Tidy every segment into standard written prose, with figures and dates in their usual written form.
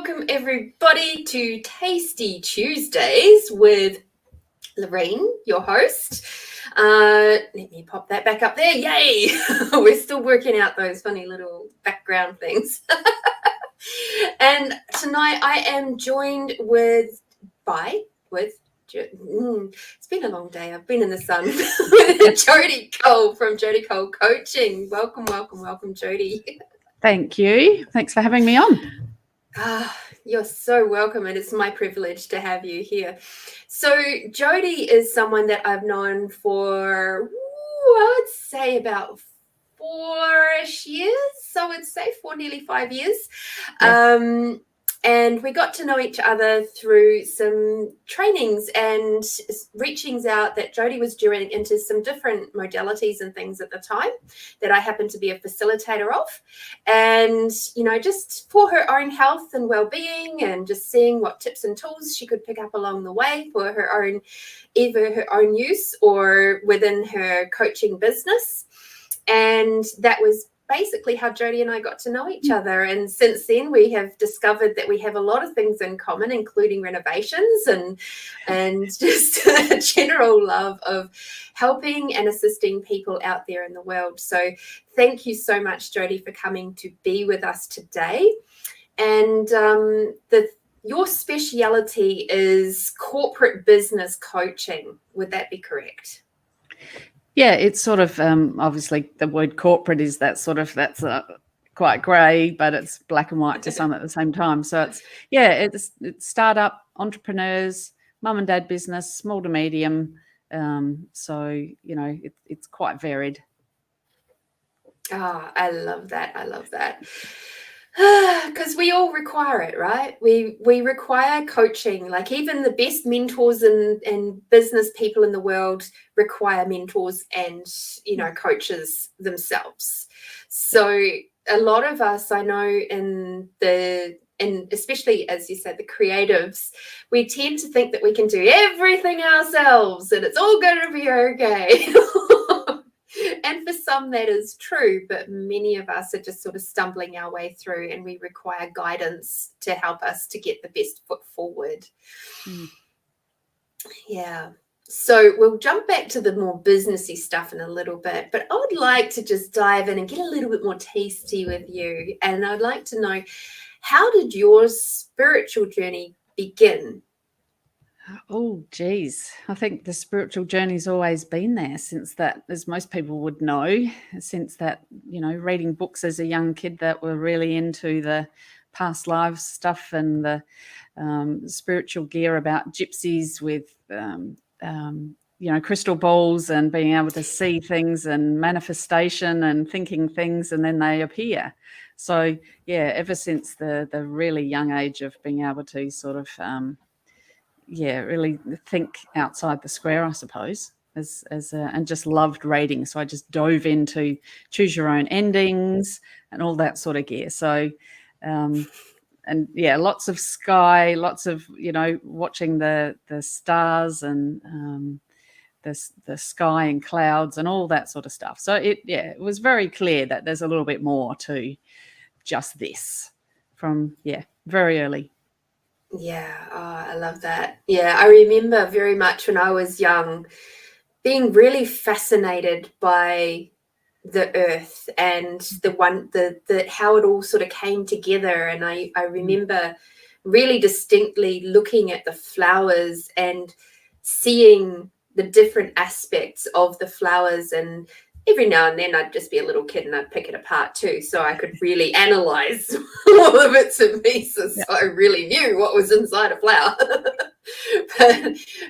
welcome everybody to Tasty Tuesdays with Lorraine, your host. Let me pop that back up there. Yay! We're still working out those funny little background things. And tonight I am joined it's been a long day. I've been in the sun with Jodie Cole from Jodie Cole Coaching. Welcome, Jodie. Thank you. Thanks for having me on. You're so welcome, and it's my privilege to have you here. So Jodie is someone that I've known for, I would say about 4-ish years. So I would say for nearly 5 years. Yeah. And we got to know each other through some trainings and reachings out that Jodie was doing into some different modalities and things at the time that I happened to be a facilitator of. And, just for her own health and well-being and just seeing what tips and tools she could pick up along the way for her own, either her own use or within her coaching business. And that was basically how Jodie and I got to know each other. And since then we have discovered that we have a lot of things in common, including renovations and just a general love of helping and assisting people out there in the world. So thank you so much, Jodie, for coming to be with us today. And your speciality is corporate business coaching. Would that be correct? Yeah, it's sort of obviously the word corporate is that's quite grey, but it's black and white to some at the same time. So it's startup entrepreneurs, mum and dad business, small to medium. So it's quite varied. I love that. Because we all require it, right? We require coaching. Like even the best mentors and business people in the world require mentors and coaches themselves. So a lot of us, I know, and especially as you said, the creatives, we tend to think that we can do everything ourselves and it's all going to be okay. And for some that is true, but many of us are just sort of stumbling our way through and we require guidance to help us to get the best foot forward. Yeah. So we'll jump back to the more businessy stuff in a little bit, but I would like to just dive in and get a little bit more tasty with you. And I'd like to know, how did your spiritual journey begin? Oh, geez. I think the spiritual journey's always been there since that, as most people would know, since that, reading books as a young kid that were really into the past lives stuff and the spiritual gear about gypsies with, crystal balls and being able to see things and manifestation and thinking things and then they appear. So, ever since the really young age of being able to sort of really think outside the square, I suppose, and just loved reading. So I just dove into choose your own endings and all that sort of gear. So, lots of sky, lots of, watching the stars and the sky and clouds and all that sort of stuff. So it was very clear that there's a little bit more to just this from, very early. Yeah, I love that. Yeah, I remember very much when I was young being really fascinated by the earth and the how it all sort of came together. And I remember really distinctly looking at the flowers and seeing the different aspects of the flowers, and every now and then I'd just be a little kid and I'd pick it apart too, so I could really analyze all the bits and pieces. So I really knew what was inside a flower.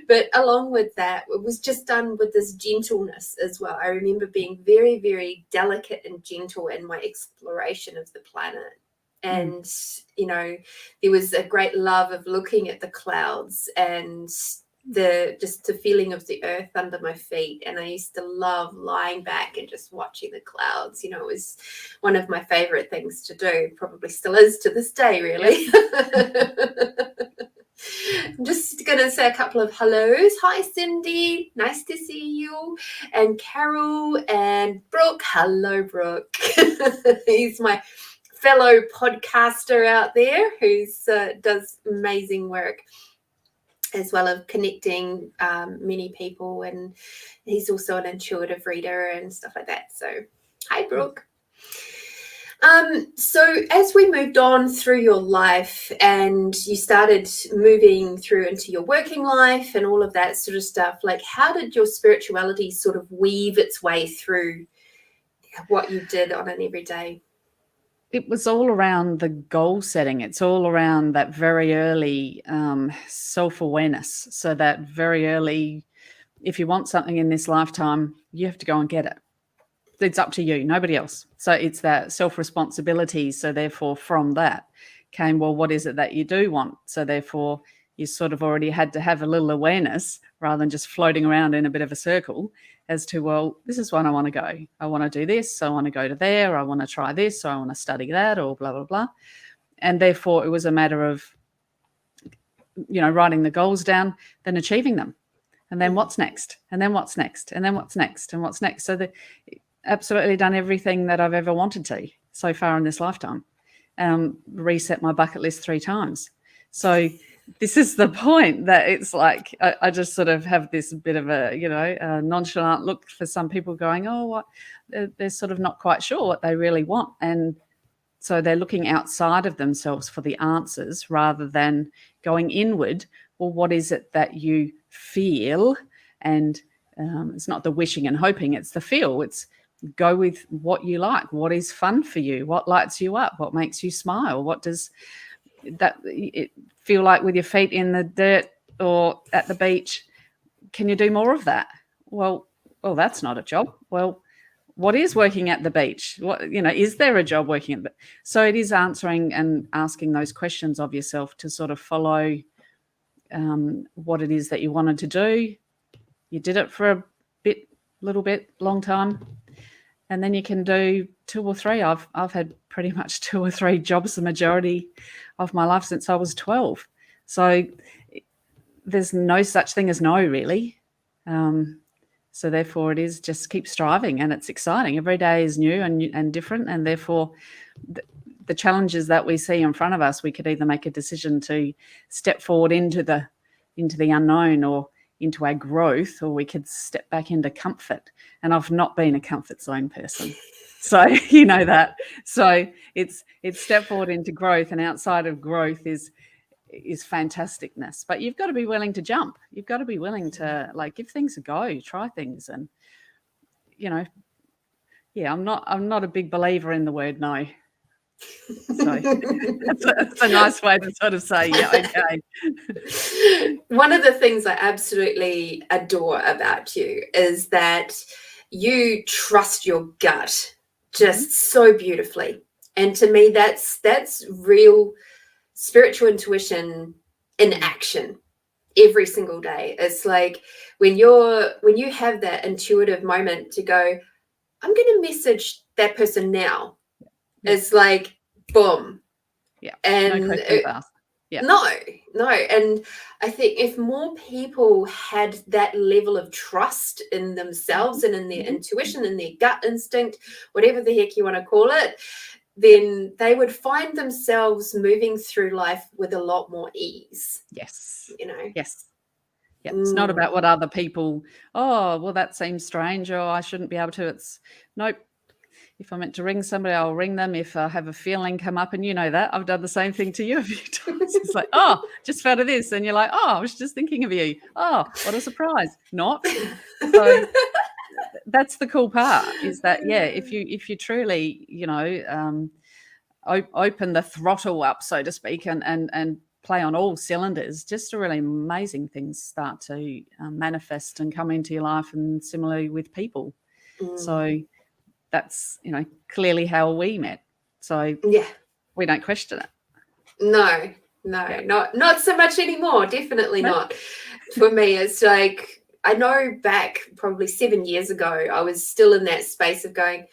but along with that, it was just done with this gentleness as well. I remember being very, very delicate and gentle in my exploration of the planet. And, there was a great love of looking at the clouds and the feeling of the earth under my feet. And I used to love lying back and just watching the clouds. It was one of my favorite things to do, probably still is to this day, really. I'm just going to say a couple of hellos. Hi, Cindy. Nice to see you. And Carol and Brooke. Hello, Brooke. He's my fellow podcaster out there who does amazing work as well as connecting many people, and he's also an intuitive reader and stuff like that. So hi, Brooke. So as we moved on through your life and you started moving through into your working life and all of that sort of stuff, like how did your spirituality sort of weave its way through what you did on an everyday? It was all around the goal setting. It's all around that very early self-awareness. So that very early, if you want something in this lifetime, you have to go and get it. It's up to you, nobody else. So it's that self-responsibility. So therefore from that came, well, what is it that you do want? So therefore you sort of already had to have a little awareness rather than just floating around in a bit of a circle as to, well, this is when I want to go. I want to do this. I want to go to there. I want to try this. Or I want to study that, or blah, blah, blah. And therefore it was a matter of, writing the goals down, then achieving them. And then what's next? And then what's next? And then what's next? And what's next? So absolutely done everything that I've ever wanted to so far in this lifetime. Reset my bucket list 3 times. So this is the point that it's like I just sort of have this bit of a nonchalant look for some people going, oh, what? They're sort of not quite sure what they really want. And so they're looking outside of themselves for the answers rather than going inward. Well, what is it that you feel? And it's not the wishing and hoping, it's the feel. It's go with what you like. What is fun for you? What lights you up? What makes you smile? What does that it feel like with your feet in the dirt or at the beach? Can you do more of that? Well, that's not a job. Well, what is working at the beach? Is there a job working at the? So it is answering and asking those questions of yourself to sort of follow what it is that you wanted to do. You did it for a little bit, long time. And then you can do 2 or 3. I've had pretty much 2 or 3 jobs the majority of my life since I was 12. So there's no such thing as no, really. So therefore it is just keep striving, and it's exciting. Every day is new and different, and therefore the challenges that we see in front of us, we could either make a decision to step forward into the unknown or into our growth, or we could step back into comfort. And I've not been a comfort zone person. So you know that. So it's step forward into growth, and outside of growth is fantasticness. But you've got to be willing to jump. You've got to be willing to give things a go, try things. And I'm not a big believer in the word no. So that's a nice way to sort of say, yeah, okay. One of the things I absolutely adore about you is that you trust your gut just so beautifully. And to me, that's real spiritual intuition in action every single day. It's like when you have that intuitive moment to go, I'm going to message that person now. It's like, boom. Yeah. And no questions asked. Yeah. No. And I think if more people had that level of trust in themselves and in their intuition and their gut instinct, whatever the heck you want to call it, then they would find themselves moving through life with a lot more ease. Yes. Yes. Yeah. It's not about what other people, oh, well, that seems strange, or I shouldn't be able to. It's nope. If I'm meant to ring somebody, I'll ring them. If I have a feeling come up, and you know that, I've done the same thing to you a few times. It's like, oh, just felt of this. And you're like, oh, I was just thinking of you. Oh, what a surprise. Not. So that's the cool part, is that, yeah, if you truly, open the throttle up, so to speak, and play on all cylinders, just really amazing things start to manifest and come into your life, and similarly with people. So that's, clearly how we met. So yeah, we don't question it. No, not so much anymore. Definitely not. For me, it's like, I know back probably 7 years ago, I was still in that space of going,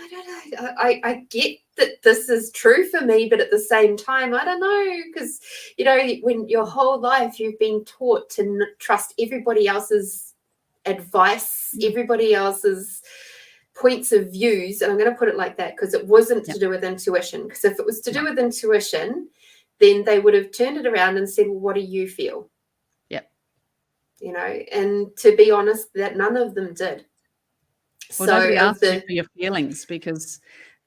I don't know. I get that this is true for me, but at the same time, I don't know, because, when your whole life you've been taught to trust everybody else's advice, everybody else's points of views, and I'm going to put it like that because it wasn't Yep. to do with intuition. Because if it was to do with intuition, then they would have turned it around and said, well, what do you feel? Yep. You know, and to be honest, that none of them did. Well, nobody asks you for your feelings, because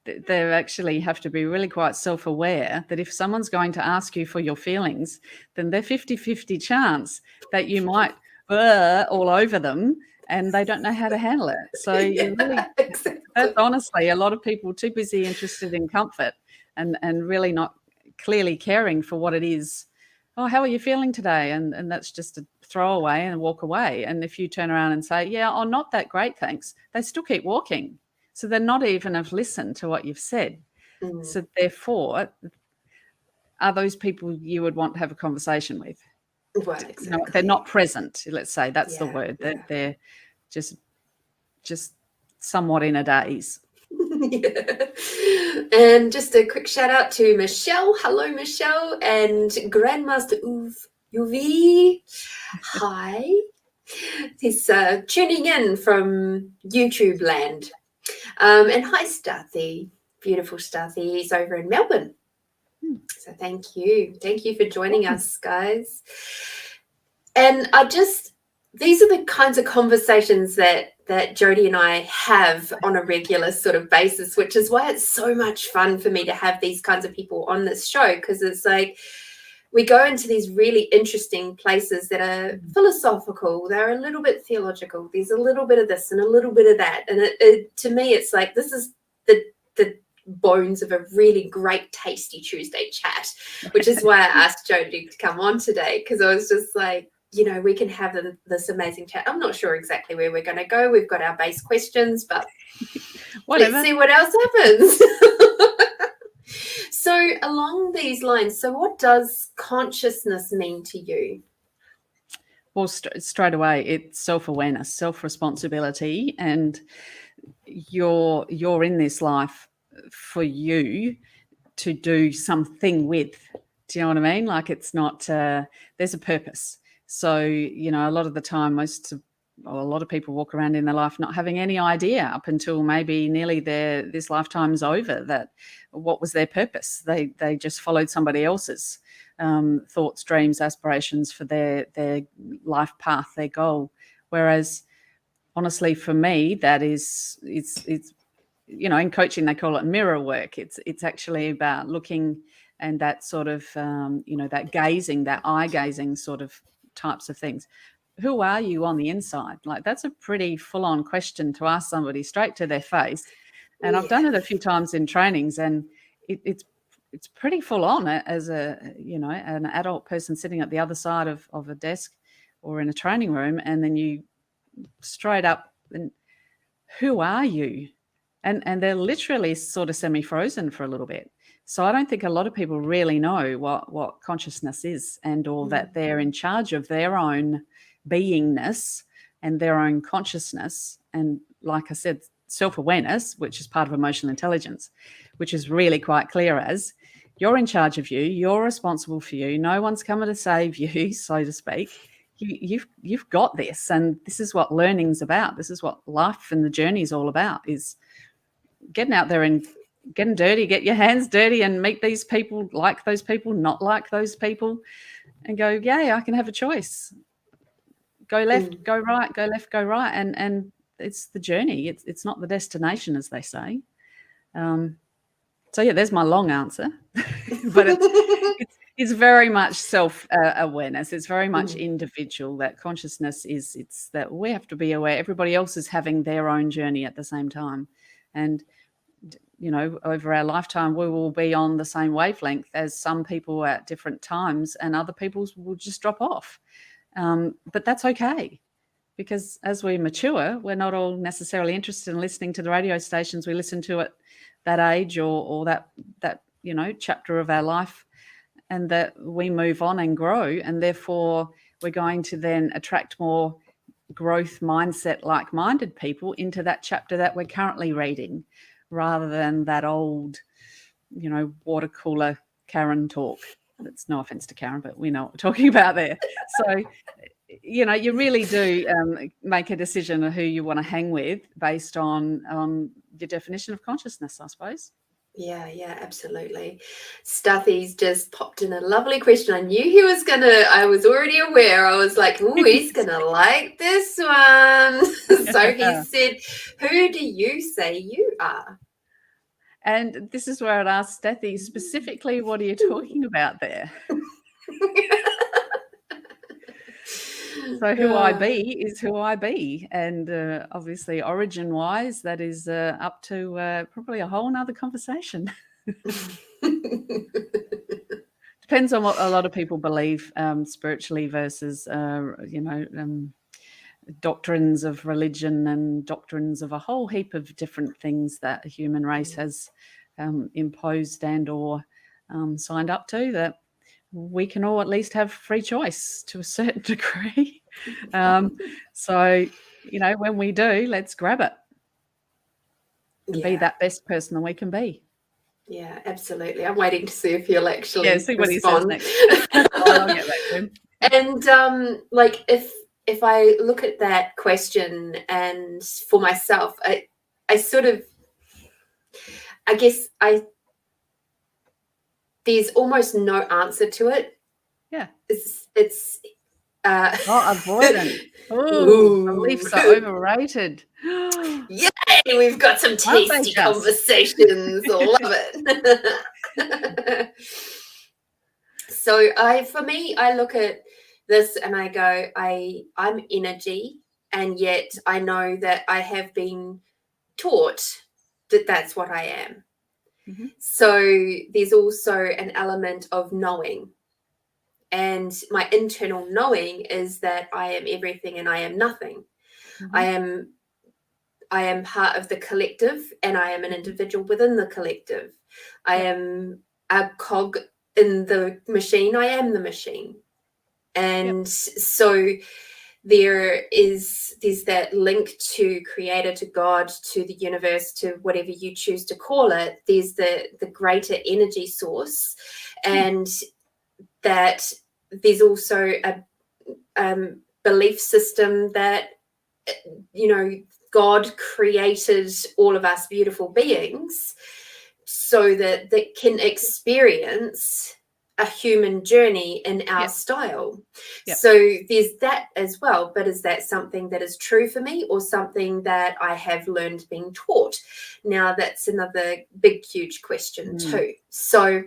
they actually have to be really quite self-aware that if someone's going to ask you for your feelings, then they're 50-50 chance that you might all over them and they don't know how to handle it. So you really, exactly. that's honestly a lot of people too busy interested in comfort and really not clearly caring for what it is. Oh, how are you feeling today? And that's just a throwaway and walk away. And if you turn around and say, yeah, oh, not that great, thanks, they still keep walking. So they're not even have listened to what you've said. So therefore, are those people you would want to have a conversation with? Well, exactly. You know, they're not present, let's say. That's the word. They're just somewhat in a daze. Yeah. And just a quick shout out to Michelle. Hello, Michelle. And Grandmaster Uv. Hi. He's tuning in from YouTube land. And hi, Starthy. Beautiful Starthy. He's over in Melbourne. So thank you. Thank you for joining us, guys. And these are the kinds of conversations that Jodie and I have on a regular sort of basis, which is why it's so much fun for me to have these kinds of people on this show, because it's like we go into these really interesting places that are philosophical, they're a little bit theological, there's a little bit of this and a little bit of that. And it to me, it's like this is the bones of a really great tasty Tuesday chat, which is why I asked Jodie to come on today, because I was just like, you know, we can have this amazing chat. I'm not sure exactly where we're going to go. We've got our base questions, but let's see what else happens. So along these lines, so what does consciousness mean to you? Well, straight away, it's self-awareness, self-responsibility, and you're in this life for you to do something with. Do you know what I mean? Like, it's not there's a purpose. So, you know, a lot of the time, a lot of people walk around in their life not having any idea up until maybe nearly this lifetime's over, that what was their purpose. They just followed somebody else's thoughts, dreams, aspirations for their life path, their goal. Whereas, honestly, for me, that is it's you know, in coaching they call it mirror work. It's actually about looking and that sort of you know, that gazing, that eye gazing sort of types of things. Who are you on the inside? Like, that's a pretty full-on question to ask somebody straight to their face. And I've done it a few times in trainings, and it's pretty full on as a, you know, an adult person sitting at the other side of a desk or in a training room, and then you straight up, and who are you? And they're literally sort of semi-frozen for a little bit. So I don't think a lot of people really know what consciousness is, or that they're in charge of their own beingness and their own consciousness. And like I said, self-awareness, which is part of emotional intelligence, which is really quite clear as you're in charge of you, you're responsible for you, no one's coming to save you, so to speak. You've got this, and this is what learning's about. This is what life and the journey is all about, is getting out there and getting dirty, get your hands dirty and meet these people, like those people, not like those people, and go, yeah, I can have a choice. Go left, go right, go left, go right. And it's the journey. It's not the destination, as they say. So yeah, there's my long answer, but it's very much self-awareness. It's very much individual. That consciousness it's that we have to be aware. Everybody else is having their own journey at the same time. And, you know, over our lifetime, we will be on the same wavelength as some people at different times, and other people's will just drop off. But that's okay, because as we mature, we're not all necessarily interested in listening to the radio stations we listen to at that age or that you know, chapter of our life, and that we move on and grow, and therefore we're going to then attract more growth mindset, like-minded people into that chapter that we're currently reading, rather than that old, you know, water cooler Karen talk. That's no offense to Karen, but we know what we're talking about there. So you know, you really do make a decision of who you want to hang with based on your definition of consciousness, I suppose. Yeah, absolutely. Stuffy's just popped in a lovely question. I knew he was I was already aware. I was like, oh, he's gonna like this one. So he said, who do you say you are? And this is where I'd ask Steffi specifically, what are you talking about there? So who I be is who I be. And obviously origin-wise, that is up to probably a whole nother conversation. Depends on what a lot of people believe spiritually versus, doctrines of religion and doctrines of a whole heap of different things that a human race has imposed and or signed up to, that we can all at least have free choice to a certain degree. So, you know, when we do, let's grab it and be that best person that we can be. Yeah, absolutely. I'm waiting to see if he'll actually see what respond. He says next. I'll get back to him. And like if I look at that question, and for myself, I sort of, I guess there's almost no answer to it. Yeah. It's avoidant. Beliefs are overrated. Yay, we've got some tasty conversations. Love it. So for me, I look at this and I go, I'm energy, and yet I know that I have been taught that that's what I am. Mm-hmm. So there's also an element of knowing. And my internal knowing is that I am everything and I am nothing. Mm-hmm. I am part of the collective, and I am an individual within the collective. I am a cog in the machine. I am the machine. And so there's that link to creator, to God, to the universe, to whatever you choose to call it. There's the greater energy source, and that there's also a belief system that, you know, God created all of us beautiful beings so that they can experience a human journey in our style. So there's that as well. But is that something that is true for me, or something that I have learned being taught? Now, that's another big, huge question too. So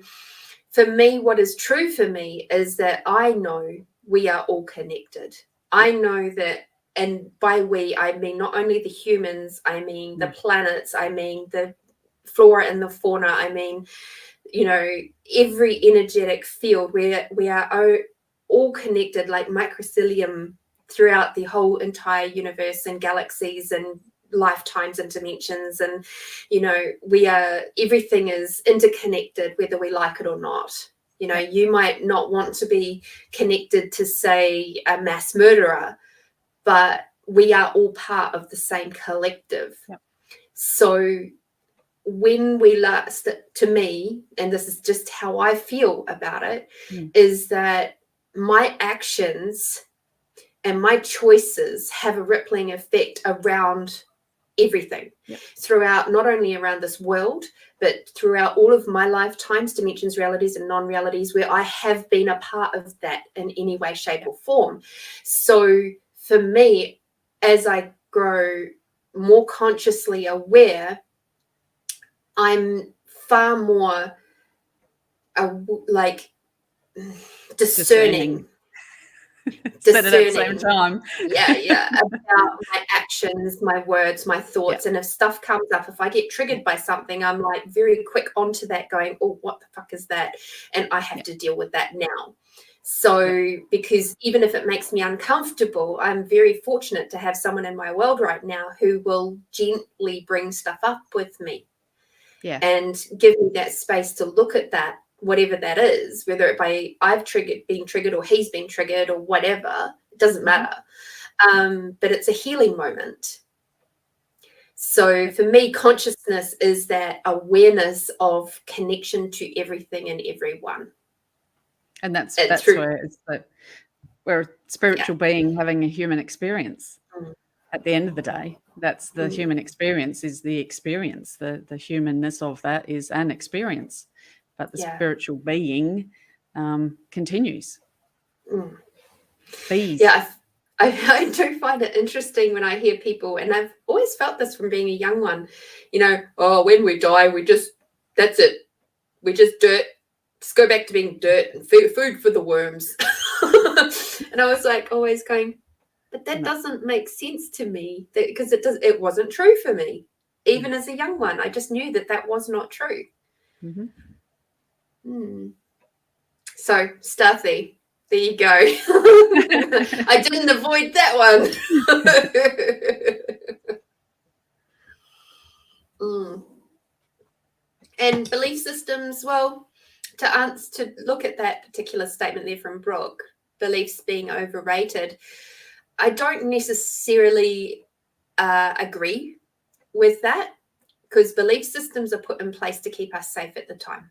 for me, what is true for me is that I know we are all connected. I know that, and by we, I mean not only the humans, I mean the planets, I mean the flora and the fauna, I mean, you know, every energetic field where we are all connected like microcillium throughout the whole entire universe and galaxies and lifetimes and dimensions. And, you know, everything is interconnected, whether we like it or not. You know, you might not want to be connected to, say, a mass murderer, but we are all part of the same collective. So when we last, to me, and this is just how I feel about it, is that my actions and my choices have a rippling effect around everything, throughout, not only around this world, but throughout all of my lifetimes, dimensions, realities, and non-realities, where I have been a part of that in any way, shape, or form. So for me, as I grow more consciously aware, I'm far more discerning. Said it at the same time. About my actions, my words, my thoughts. And if stuff comes up, if I get triggered by something, I'm like very quick onto that, going, oh, what the fuck is that? And I have to deal with that now. So because even if it makes me uncomfortable, I'm very fortunate to have someone in my world right now who will gently bring stuff up with me and give me that space to look at that, whatever that is, whether it be I've been triggered or he's been triggered or whatever, it doesn't matter. But it's a healing moment. So for me, consciousness is that awareness of connection to everything and everyone. And that's where it's spiritual being having a human experience. Mm. At the end of the day, that's the human experience is the experience. The humanness of that is an experience, but the spiritual being continues. Mm. Bees. Yeah, I do find it interesting when I hear people, and I've always felt this from being a young one, oh, when we die, that's it. We just dirt. Just go back to being dirt and food for the worms. And I was like always going, but that doesn't make sense to me, because it wasn't true for me. Even as a young one, I just knew that was not true. Mm-hmm. So, Starthy, there you go. I didn't avoid that one. And belief systems, well, to look at that particular statement there from Brooke, beliefs being overrated, I don't necessarily agree with that, because belief systems are put in place to keep us safe at the time.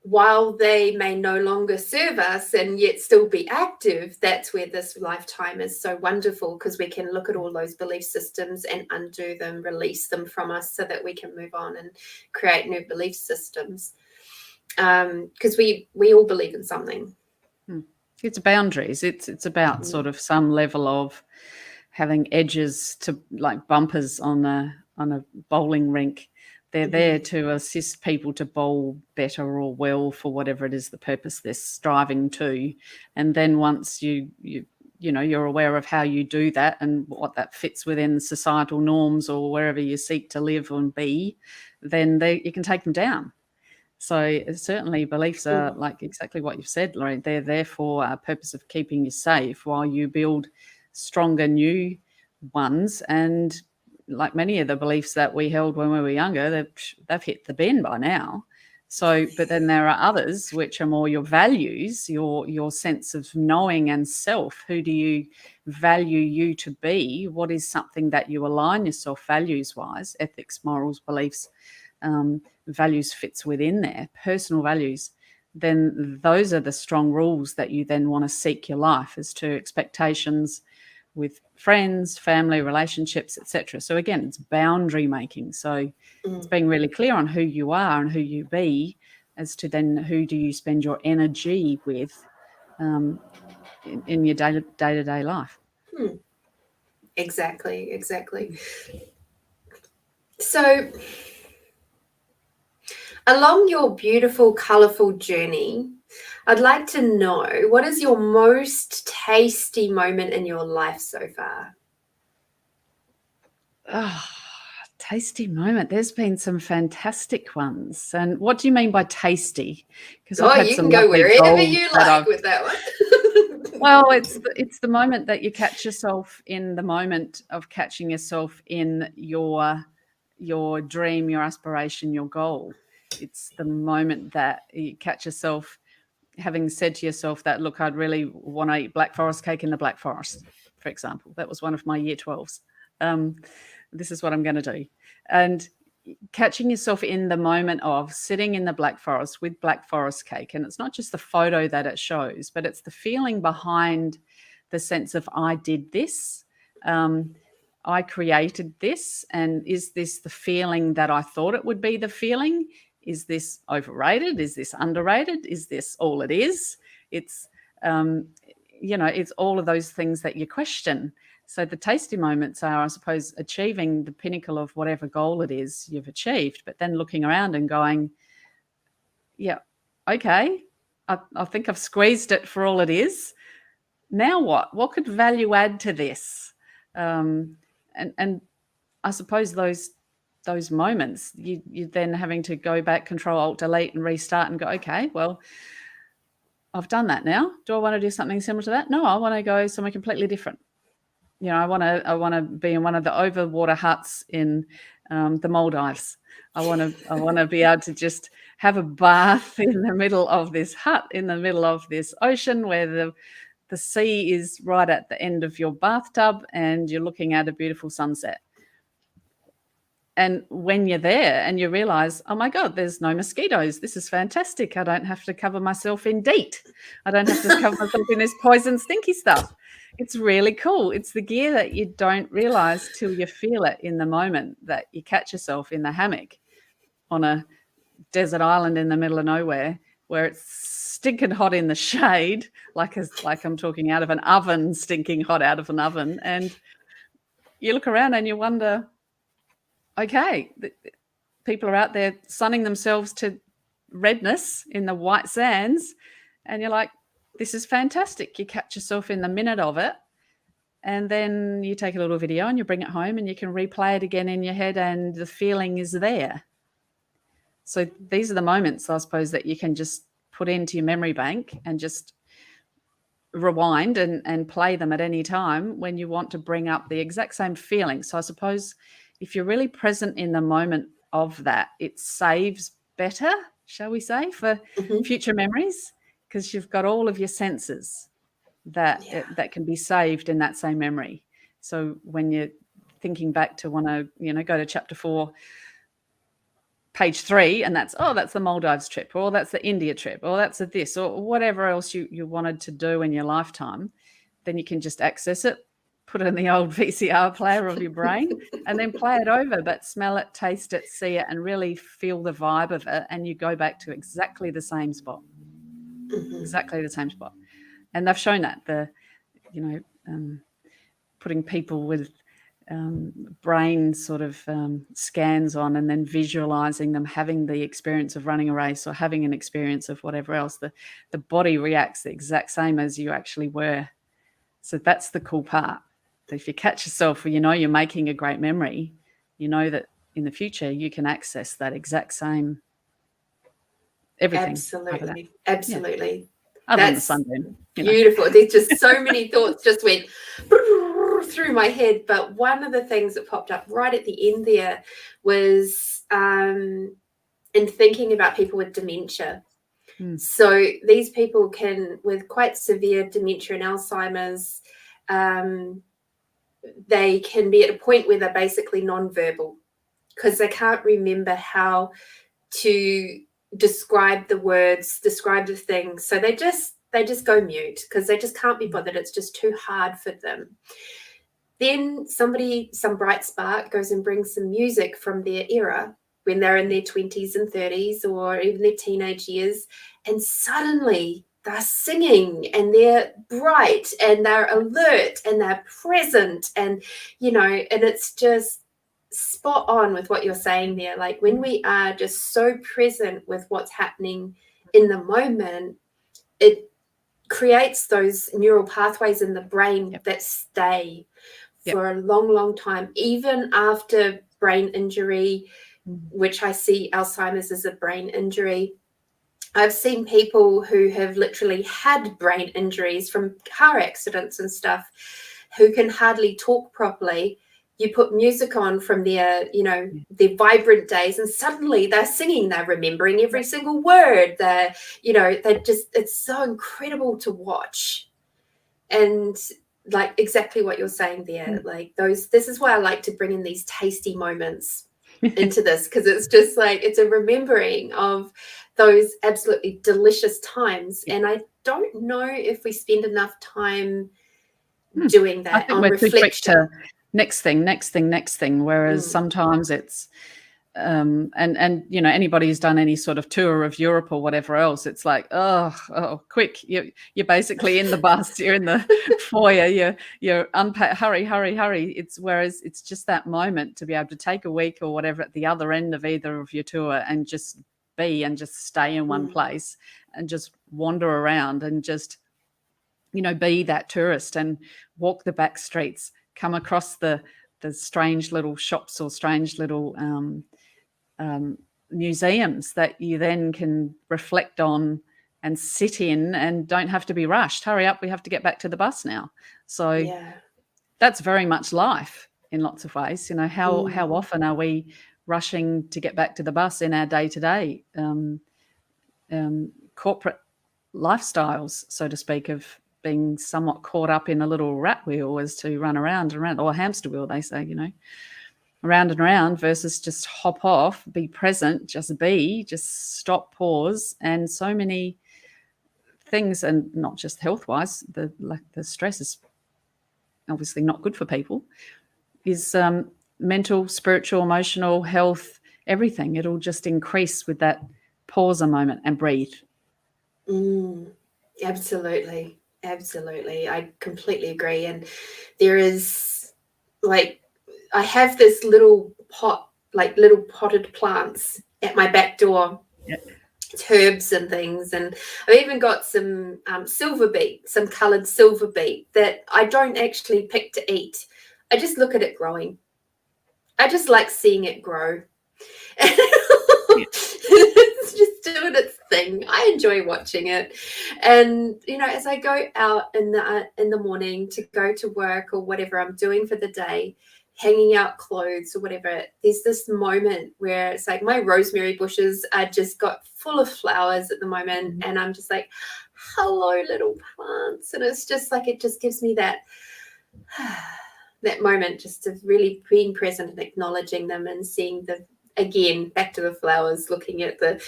While they may no longer serve us and yet still be active, that's where this lifetime is so wonderful, because we can look at all those belief systems and undo them, release them from us, so that we can move on and create new belief systems. Because we all believe in something. It's boundaries. It's about sort of some level of having edges, to like bumpers on a bowling rink. They're there to assist people to bowl better or well for whatever it is the purpose they're striving to. And then once you're aware of how you do that and what that fits within societal norms or wherever you seek to live and be, then you can take them down. So certainly beliefs are like exactly what you've said, Lorraine. They're there for a purpose of keeping you safe while you build stronger new ones. And like many of the beliefs that we held when we were younger, they've hit the bin by now. So, but then there are others which are more your values, your sense of knowing and self. Who do you value you to be? What is something that you align yourself values-wise, ethics, morals, beliefs, values fits within there, personal values. Then those are the strong rules that you then want to seek your life as to expectations with friends, family, relationships, etc. So again, it's boundary making. So it's being really clear on who you are and who you be, as to then who do you spend your energy with in your day-to-day life. Exactly. So along your beautiful, colourful journey, I'd like to know, what is your most tasty moment in your life so far? Oh, tasty moment. There's been some fantastic ones. And what do you mean by tasty? Because I've had you some can go wherever goals you like with that one. Well, it's the moment that you catch yourself in the moment of catching yourself in your dream, your aspiration, your goal. It's the moment that you catch yourself having said to yourself that, look, I'd really want to eat Black Forest cake in the Black Forest, for example. That was one of my year 12s. This is what I'm going to do. And catching yourself in the moment of sitting in the Black Forest with Black Forest cake. And it's not just the photo that it shows, but it's the feeling behind the sense of, I did this, I created this. And is this the feeling that I thought it would be the feeling? Is this overrated? Is this underrated? Is this all it is? It's, it's all of those things that you question. So the tasty moments are, I suppose, achieving the pinnacle of whatever goal it is you've achieved, but then looking around and going, yeah, okay, I think I've squeezed it for all it is. Now what? What could value add to this? And I suppose those moments, you then having to go back, Control Alt Delete and restart and go, okay, well, I've done that now. Do I want to do something similar to that? No, I want to go somewhere completely different. I want to be in one of the overwater huts in the Maldives. I want to be able to just have a bath in the middle of this hut, in the middle of this ocean, where the sea is right at the end of your bathtub and you're looking at a beautiful sunset. And when you're there and you realize, oh my God, there's no mosquitoes. This is fantastic. I don't have to cover myself in DEET. I don't have to cover myself in this poison stinky stuff. It's really cool. It's the gear that you don't realize till you feel it in the moment, that you catch yourself in the hammock on a desert island in the middle of nowhere where it's stinking hot in the shade, like I'm talking out of an oven, stinking hot out of an oven. And you look around and you wonder, okay, people are out there sunning themselves to redness in the white sands, and you're like, this is fantastic. You catch yourself in the minute of it, and then you take a little video and you bring it home and you can replay it again in your head, and the feeling is there. So these are the moments, I suppose, that you can just put into your memory bank and just rewind and play them at any time when you want to bring up the exact same feeling. So I suppose if you're really present in the moment of that, it saves better, shall we say, for future memories, because you've got all of your senses that can be saved in that same memory. So when you're thinking back to want to, go to chapter 4, page 3, and that's the Maldives trip, or that's the India trip, or that's this, or whatever else you wanted to do in your lifetime, then you can just access it, put it in the old VCR player of your brain, and then play it over, but smell it, taste it, see it, and really feel the vibe of it, and you go back to exactly the same spot. Exactly the same spot. And they've shown that, putting people with brain sort of scans on, and then visualizing them having the experience of running a race or having an experience of whatever else, the body reacts the exact same as you actually were. So that's the cool part. If you catch yourself, you're making a great memory, you know that in the future you can access that exact same everything. Absolutely. Yeah. Other than the sunburn. Beautiful. There's just so many thoughts just went through my head. But one of the things that popped up right at the end there was in thinking about people with dementia. So these people can, with quite severe dementia and Alzheimer's, they can be at a point where they're basically non-verbal because they can't remember how to describe the words, describe the things. So they just go mute because they just can't be bothered. It's just too hard for them. Then some bright spark goes and brings some music from their era when they're in their 20s and 30s or even their teenage years, and suddenly they're singing and they're bright and they're alert and they're present, and and it's just spot on with what you're saying there. Like when we are just so present with what's happening in the moment, it creates those neural pathways in the brain that stay for a long, long time, even after brain injury, which I see Alzheimer's as a brain injury. I've seen people who have literally had brain injuries from car accidents and stuff who can hardly talk properly. You put music on from their, their vibrant days, and suddenly they're singing, they're remembering every single word. It's so incredible to watch. And like exactly what you're saying there, this is why I like to bring in these tasty moments into this, because it's just like, it's a remembering of those absolutely delicious times. And I don't know if we spend enough time doing that. I think we're too quick to next thing, whereas sometimes it's and anybody who's done any sort of tour of Europe or whatever else, it's like, oh quick, you're basically in the bus, you're in the foyer, you're unpack, hurry. Whereas it's just that moment to be able to take a week or whatever at the other end of either of your tour and just stay in one place and just wander around and just be that tourist and walk the back streets, come across the strange little shops or strange little museums that you then can reflect on and sit in and don't have to be rushed. Hurry up, we have to get back to the bus now. So that's very much life in lots of ways. How often are we rushing to get back to the bus in our day-to-day corporate lifestyles, so to speak, of being somewhat caught up in a little rat wheel as to run around, or hamster wheel, they say, around and around versus just hop off, be present, just stop, pause. And so many things, and not just health-wise, the stress is obviously not good for people, is mental, spiritual, emotional, health, everything. It'll just increase with that pause a moment and breathe. Absolutely. I completely agree. And there is, like, I have this little pot, like little potted plants at my back door. Yep. It's herbs and things. And I've even got some silver beet, some coloured silver beet that I don't actually pick to eat. I just look at it growing. I just like seeing it grow. It's just doing its thing. I enjoy watching it. And, you know, as I go out in the morning to go to work or whatever I'm doing for the day, hanging out clothes or whatever, there's this moment where it's like my rosemary bushes are just got full of flowers at the moment. And I'm just like, hello, little plants. And it's just like, it just gives me that moment just of really being present and acknowledging them and seeing again, back to the flowers, looking at the,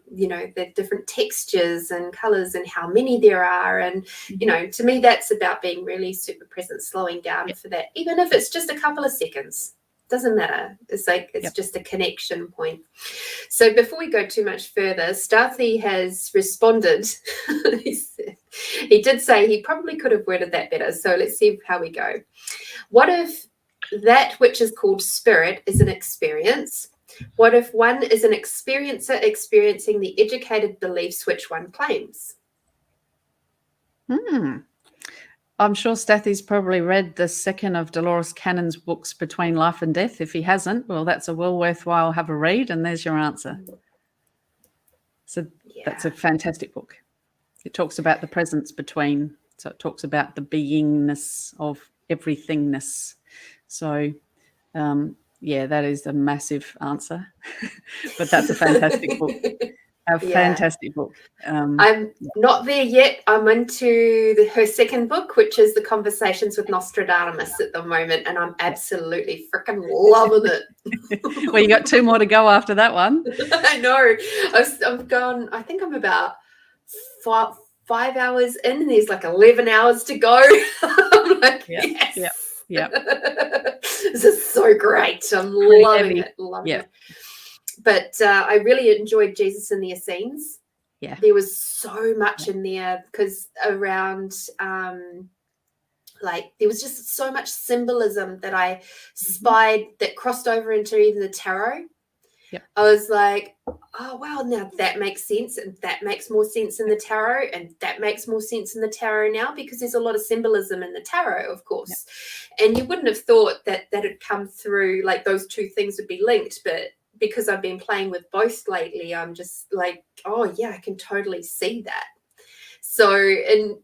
you know, the different textures and colours and how many there are. And, you know, to me, that's about being really super present, slowing down for that, even if it's just a couple of seconds. Doesn't matter. It's like, it's just a connection point. So before we go too much further, Starthy has responded. He did say he probably could have worded that better. So let's see how we go. What if that which is called spirit is an experience? What if one is an experiencer experiencing the educated beliefs which one claims? I'm sure Stathy's probably read the second of Dolores Cannon's books, Between Life and Death. If he hasn't, well, that's a well worthwhile have a read, and there's your answer. So that's a fantastic book. It talks about the presence between, so it talks about the beingness of everythingness. So, that is a massive answer, but that's a fantastic book. Fantastic book. I'm not there yet. I'm into her second book, which is The Conversations with Nostradamus at the moment, and I'm absolutely freaking loving it. Well, you got 2 more to go after that one. I know. I've gone, I think I'm about 5 hours in, and there's like 11 hours to go. I'm like, yes. This is so great. I'm loving it. But I really enjoyed Jesus and the Essenes. Yeah. There was so much in there because around there was just so much symbolism that I spied that crossed over into even the tarot. I was like, oh, wow, now that makes sense. And that makes more sense in the tarot. And that makes more sense in the tarot now because there's a lot of symbolism in the tarot, of course. And you wouldn't have thought that had come through, like those two things would be linked. But because I've been playing with both lately, I'm just like, oh, yeah, I can totally see that. So, and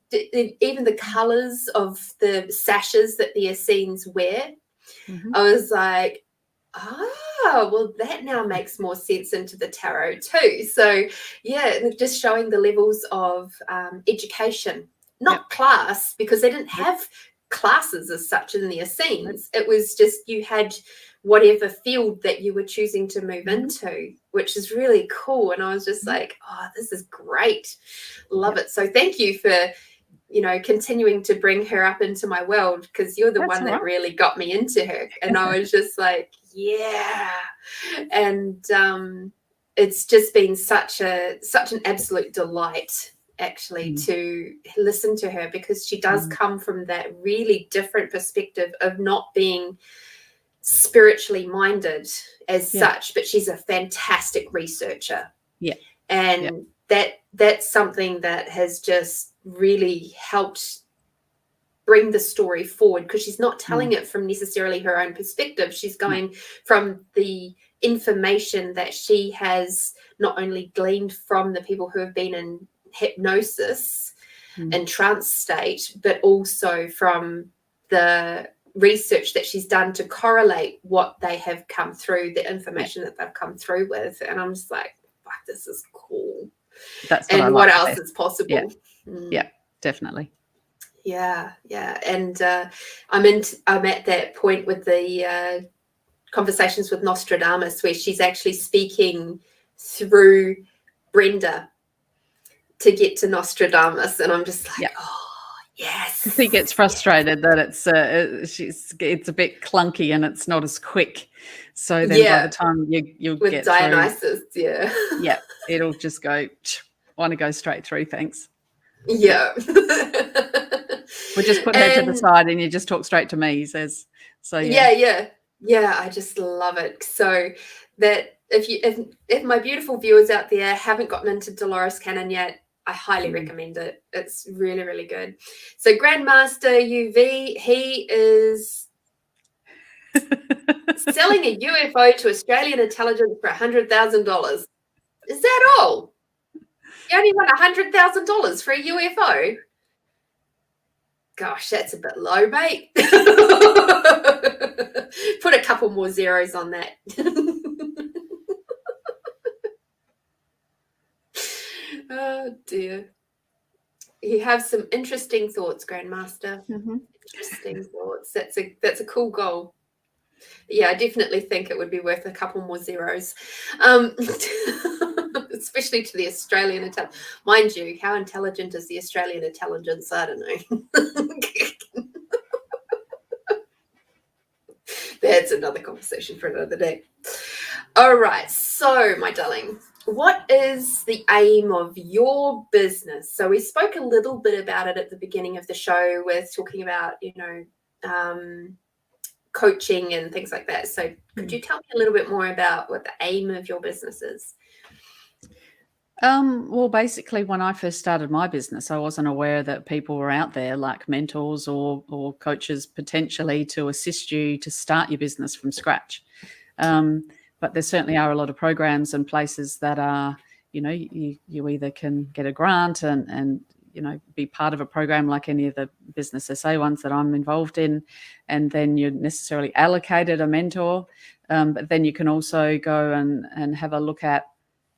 even the colours of the sashes that the Essenes wear, I was like, well, that now makes more sense into the tarot too. So, just showing the levels of education, not class, because they didn't have classes as such in the Essenes. It was just you had whatever field that you were choosing to move into, which is really cool. And I was just like, oh, this is great. Love it. So thank you for, continuing to bring her up into my world, because you're the one that really got me into her. And I was just like, yeah. And it's just been such an absolute delight actually to listen to her, because she does come from that really different perspective of not being spiritually minded as such, but she's a fantastic researcher. And that's something that has just really helped bring the story forward, because she's not telling it from necessarily her own perspective. She's going from the information that she has not only gleaned from the people who have been in hypnosis and trance state, but also from the research that she's done to correlate what they have come through, the information that they've come through with. And I'm just like, fuck, this is cool. What else is possible? Definitely. And I'm at that point with the Conversations with Nostradamus, where she's actually speaking through Brenda to get to Nostradamus, and I'm just like, oh yes. He gets frustrated that it's a bit clunky and it's not as quick. So then by the time you'll with get Dionysus, through, it'll just go. Want to go straight through, thanks. Yeah. We'll just put her to the side and you just talk straight to me, he says. So yeah, I just love it. So that if my beautiful viewers out there haven't gotten into Dolores Cannon yet, I highly recommend it. It's really, really good. So Grandmaster UV, he is selling a UFO to Australian intelligence for $100,000. Is that all? You only want $100,000 for a UFO? Gosh, that's a bit low, mate. Put a couple more zeros on that. Oh dear. You have some interesting thoughts, Grandmaster. Interesting thoughts. That's a cool goal. Yeah, I definitely think it would be worth a couple more zeros. Especially to the Australian intelligence. Mind you, how intelligent is the Australian intelligence? I don't know. That's another conversation for another day. All right. So, my darling, what is the aim of your business? So we spoke a little bit about it at the beginning of the show with talking about, coaching and things like that. So could you tell me a little bit more about what the aim of your business is? Well, basically, when I first started my business, I wasn't aware that people were out there like mentors or coaches potentially to assist you to start your business from scratch. But there certainly are a lot of programs and places that are, you either can get a grant and be part of a program like any of the Business SA ones that I'm involved in, and then you're necessarily allocated a mentor. But then you can also go and have a look at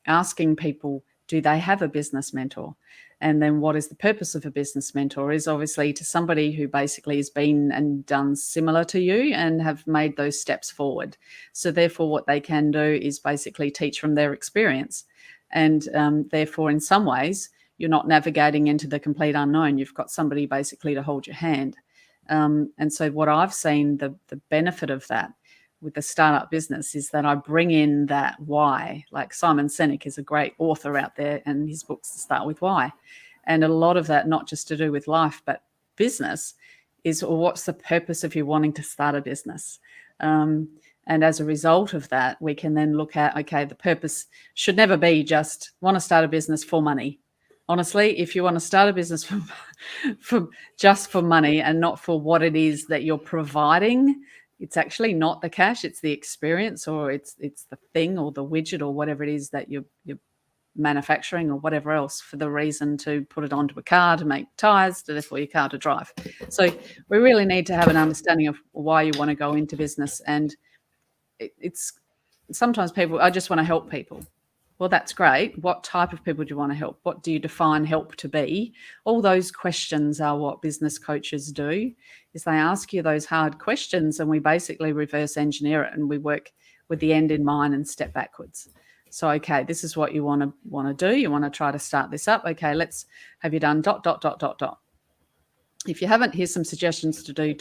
asking people, do they have a business mentor? And then what is the purpose of a business mentor is obviously to somebody who basically has been and done similar to you and have made those steps forward. So therefore what they can do is basically teach from their experience. And therefore in some ways you're not navigating into the complete unknown. You've got somebody basically to hold your hand. And so what I've seen, the benefit of that with the startup business is that I bring in that why. Like Simon Sinek is a great author out there and his books start with why. And a lot of that, not just to do with life, but business is, well, what's the purpose of you wanting to start a business? And as a result of that, we can then look at, okay, the purpose should never be just want to start a business for money. Honestly, if you want to start a business for just for money and not for what it is that you're providing, it's actually not the cash, it's the experience, or it's the thing or the widget or whatever it is that you're manufacturing or whatever else for the reason to put it onto a car to make tires, for your car to drive. So we really need to have an understanding of why you want to go into business. And it's sometimes people, I just want to help people. Well, that's great. What type of people do you want to help? What do you define help to be? All those questions are what business coaches do, is they ask you those hard questions and we basically reverse engineer it and we work with the end in mind and step backwards. So, okay, this is what you want to do. You want to try to start this up. Okay, have you done ... If you haven't, here's some suggestions to do ...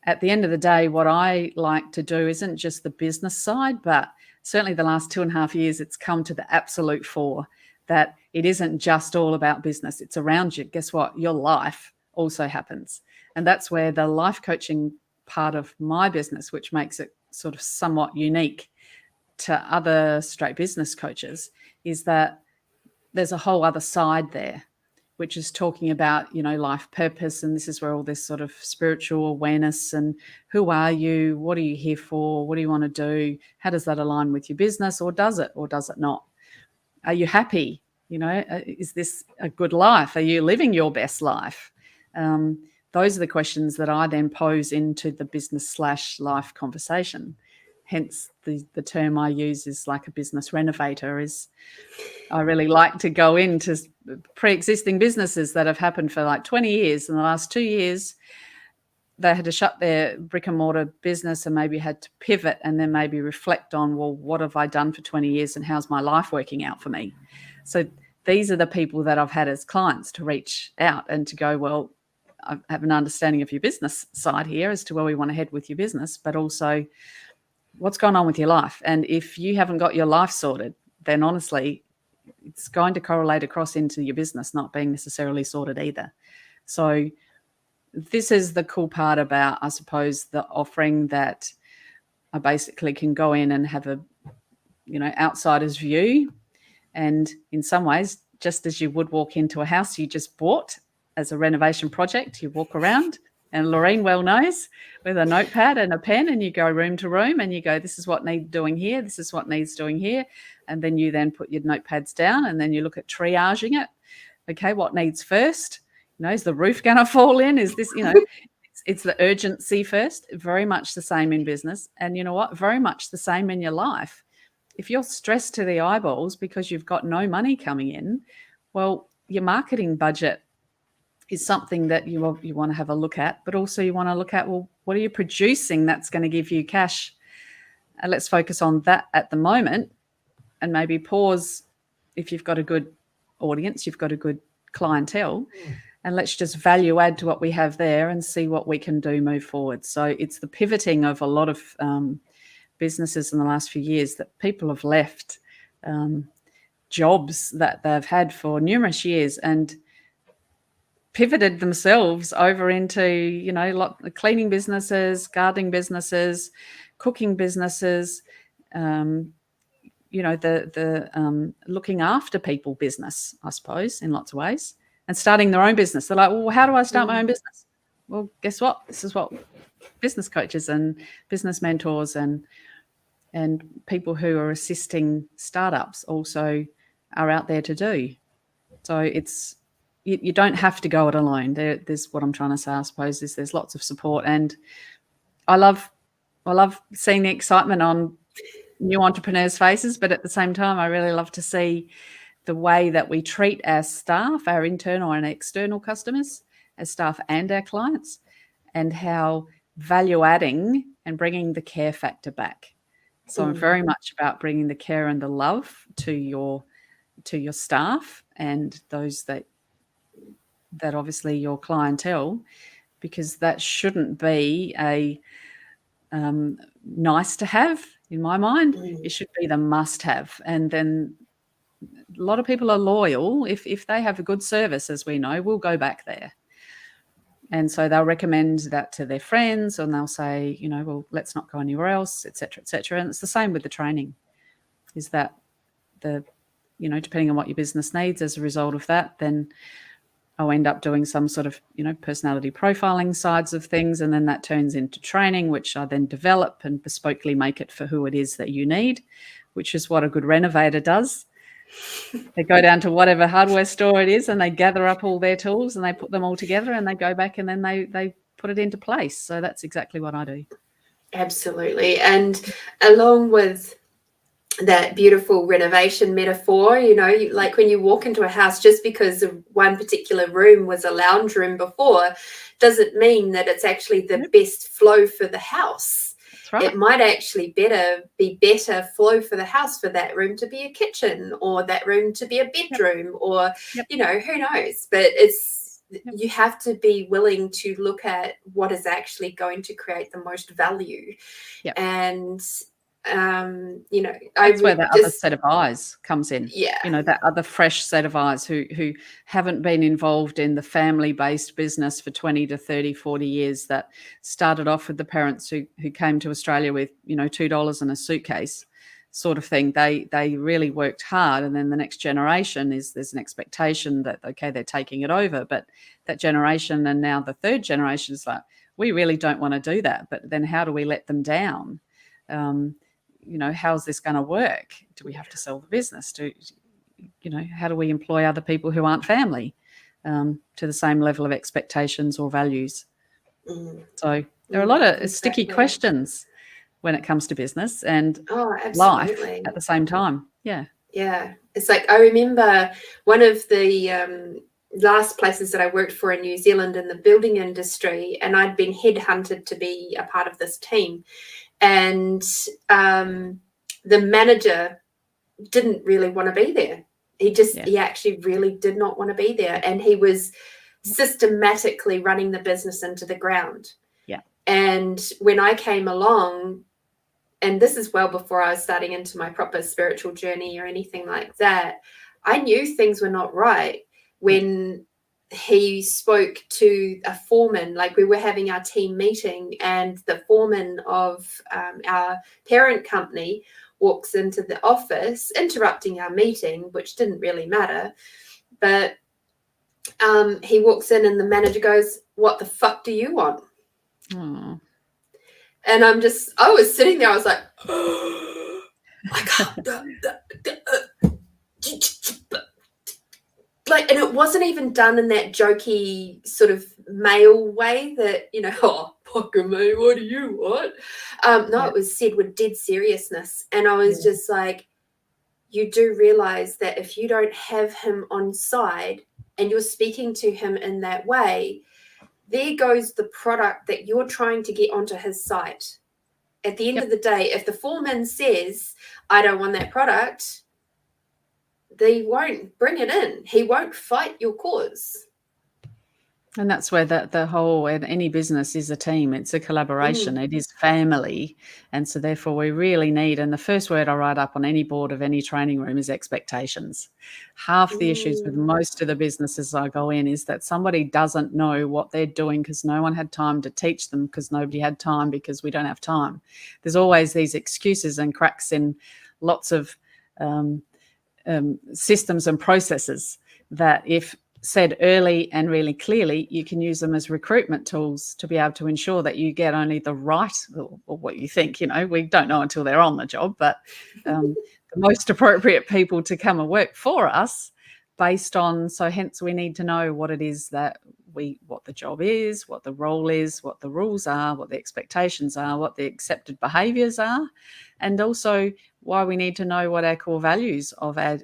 At the end of the day, what I like to do isn't just the business side, but certainly the last 2.5 years, it's come to the absolute fore that it isn't just all about business. It's around you. Guess what? Your life also happens. And that's where the life coaching part of my business, which makes it sort of somewhat unique to other straight business coaches, is that there's a whole other side there, which is talking about, life purpose. And this is where all this sort of spiritual awareness and who are you? What are you here for? What do you want to do? How does that align with your business, or does it not? Are you happy? Is this a good life? Are you living your best life? Those are the questions that I then pose into the business/life conversation. Hence the term I use is like a business renovator. Is I really like to go into pre-existing businesses that have happened for like 20 years. In the last 2 years, they had to shut their brick and mortar business and maybe had to pivot and then maybe reflect on, well, what have I done for 20 years and how's my life working out for me? So these are the people that I've had as clients to reach out and to go, well, I have an understanding of your business side here as to where we want to head with your business, but also what's going on with your life. And if you haven't got your life sorted, then honestly, it's going to correlate across into your business not being necessarily sorted either. So this is the cool part about, I suppose, the offering, that I basically can go in and have a, outsider's view. And in some ways, just as you would walk into a house you just bought as a renovation project, you walk around, and Lorraine well knows, with a notepad and a pen, and you go room to room and you go, this is what needs doing here, this is what needs doing here. And then you then put your notepads down and then you look at triaging it. Okay, what needs first? Is the roof going to fall in? Is this, it's the urgency first. Very much the same in business. And you know what? Very much the same in your life. If you're stressed to the eyeballs because you've got no money coming in, well, your marketing budget is something that you want to have a look at, but also you want to look at, well, what are you producing that's going to give you cash? And let's focus on that at the moment, and maybe pause if you've got a good audience, you've got a good clientele, and let's just value add to what we have there and see what we can do move forward. So it's the pivoting of a lot of businesses in the last few years, that people have left jobs that they've had for numerous years and pivoted themselves over into, cleaning businesses, gardening businesses, cooking businesses, the looking after people business, I suppose, in lots of ways, and starting their own business. They're like, well, how do I start my own business? Well, guess what? This is what business coaches and business mentors and people who are assisting startups also are out there to do. So it's, you don't have to go it alone. There's what I'm trying to say, I suppose, is there's lots of support. And I love seeing the excitement on new entrepreneurs' faces, but at the same time, I really love to see the way that we treat our staff, our internal and external customers, as staff and our clients, and how value adding and bringing the care factor back. So I'm very much about bringing the care and the love to your staff and those that obviously your clientele, because that shouldn't be a nice to have in my mind. It should be the must have. And then a lot of people are loyal. If they have a good service, as we know, we'll go back there. And so they'll recommend that to their friends, and they'll say, well, let's not go anywhere else, et cetera, et cetera. And it's the same with the training, is that depending on what your business needs as a result of that, then I'll end up doing some sort of, personality profiling sides of things. And then that turns into training, which I then develop and bespokely make it for who it is that you need, which is what a good renovator does. They go down to whatever hardware store it is and they gather up all their tools and they put them all together and they go back and then they put it into place. So that's exactly what I do. Absolutely. And along with that beautiful renovation metaphor, like when you walk into a house, just because one particular room was a lounge room before doesn't mean that it's actually the best flow for the house. Right. It might actually be better flow for the house for that room to be a kitchen, or that room to be a bedroom, or who knows. But you have to be willing to look at what is actually going to create the most value. And that's where that other set of eyes comes in. That other fresh set of eyes who haven't been involved in the family-based business for 20 to 30, 40 years, that started off with the parents who came to Australia with, $2 in a suitcase sort of thing. They really worked hard, and then the next generation there's an expectation that, okay, they're taking it over, but that generation and now the third generation is like, we really don't want to do that, but then how do we let them down? How's this going to work? Do we have to sell the business? How do we employ other people who aren't family to the same level of expectations or values? So there are a lot of sticky questions when it comes to business and life at the same time. Yeah. It's like, I remember one of the last places that I worked for in New Zealand in the building industry, and I'd been headhunted to be a part of this team. And the manager didn't really want to be there. He actually really did not want to be there. And he was systematically running the business into the ground. Yeah. And when I came along, and this is well before I was starting into my proper spiritual journey or anything like that, I knew things were not right when he spoke to a foreman. Like, we were having our team meeting, and the foreman of our parent company walks into the office, interrupting our meeting, which didn't really matter. But he walks in and the manager goes, "What the fuck do you want?" Oh. And I was sitting there, I was like, like, and it wasn't even done in that jokey sort of male way that, "Oh, fucking me, what do you want?" No, it was said with dead seriousness. And I was just like, you do realize that if you don't have him on side and you're speaking to him in that way, there goes the product that you're trying to get onto his site. At the end of the day, if the foreman says, "I don't want that product," they won't bring it in. He won't fight your cause. And that's where the whole, and any business is a team. It's a collaboration. It is family. And so therefore we really need, and the first word I write up on any board of any training room is expectations. Half the issues with most of the businesses I go in is that somebody doesn't know what they're doing because no one had time to teach them, because nobody had time, because we don't have time. There's always these excuses and cracks in lots of systems and processes that, if said early and really clearly, you can use them as recruitment tools to be able to ensure that you get only the right, or what you think, we don't know until they're on the job, but the most appropriate people to come and work for us based on, so hence we need to know what it is that what the job is, what the role is, what the rules are, what the expectations are, what the accepted behaviours are, and also why we need to know what our core values of our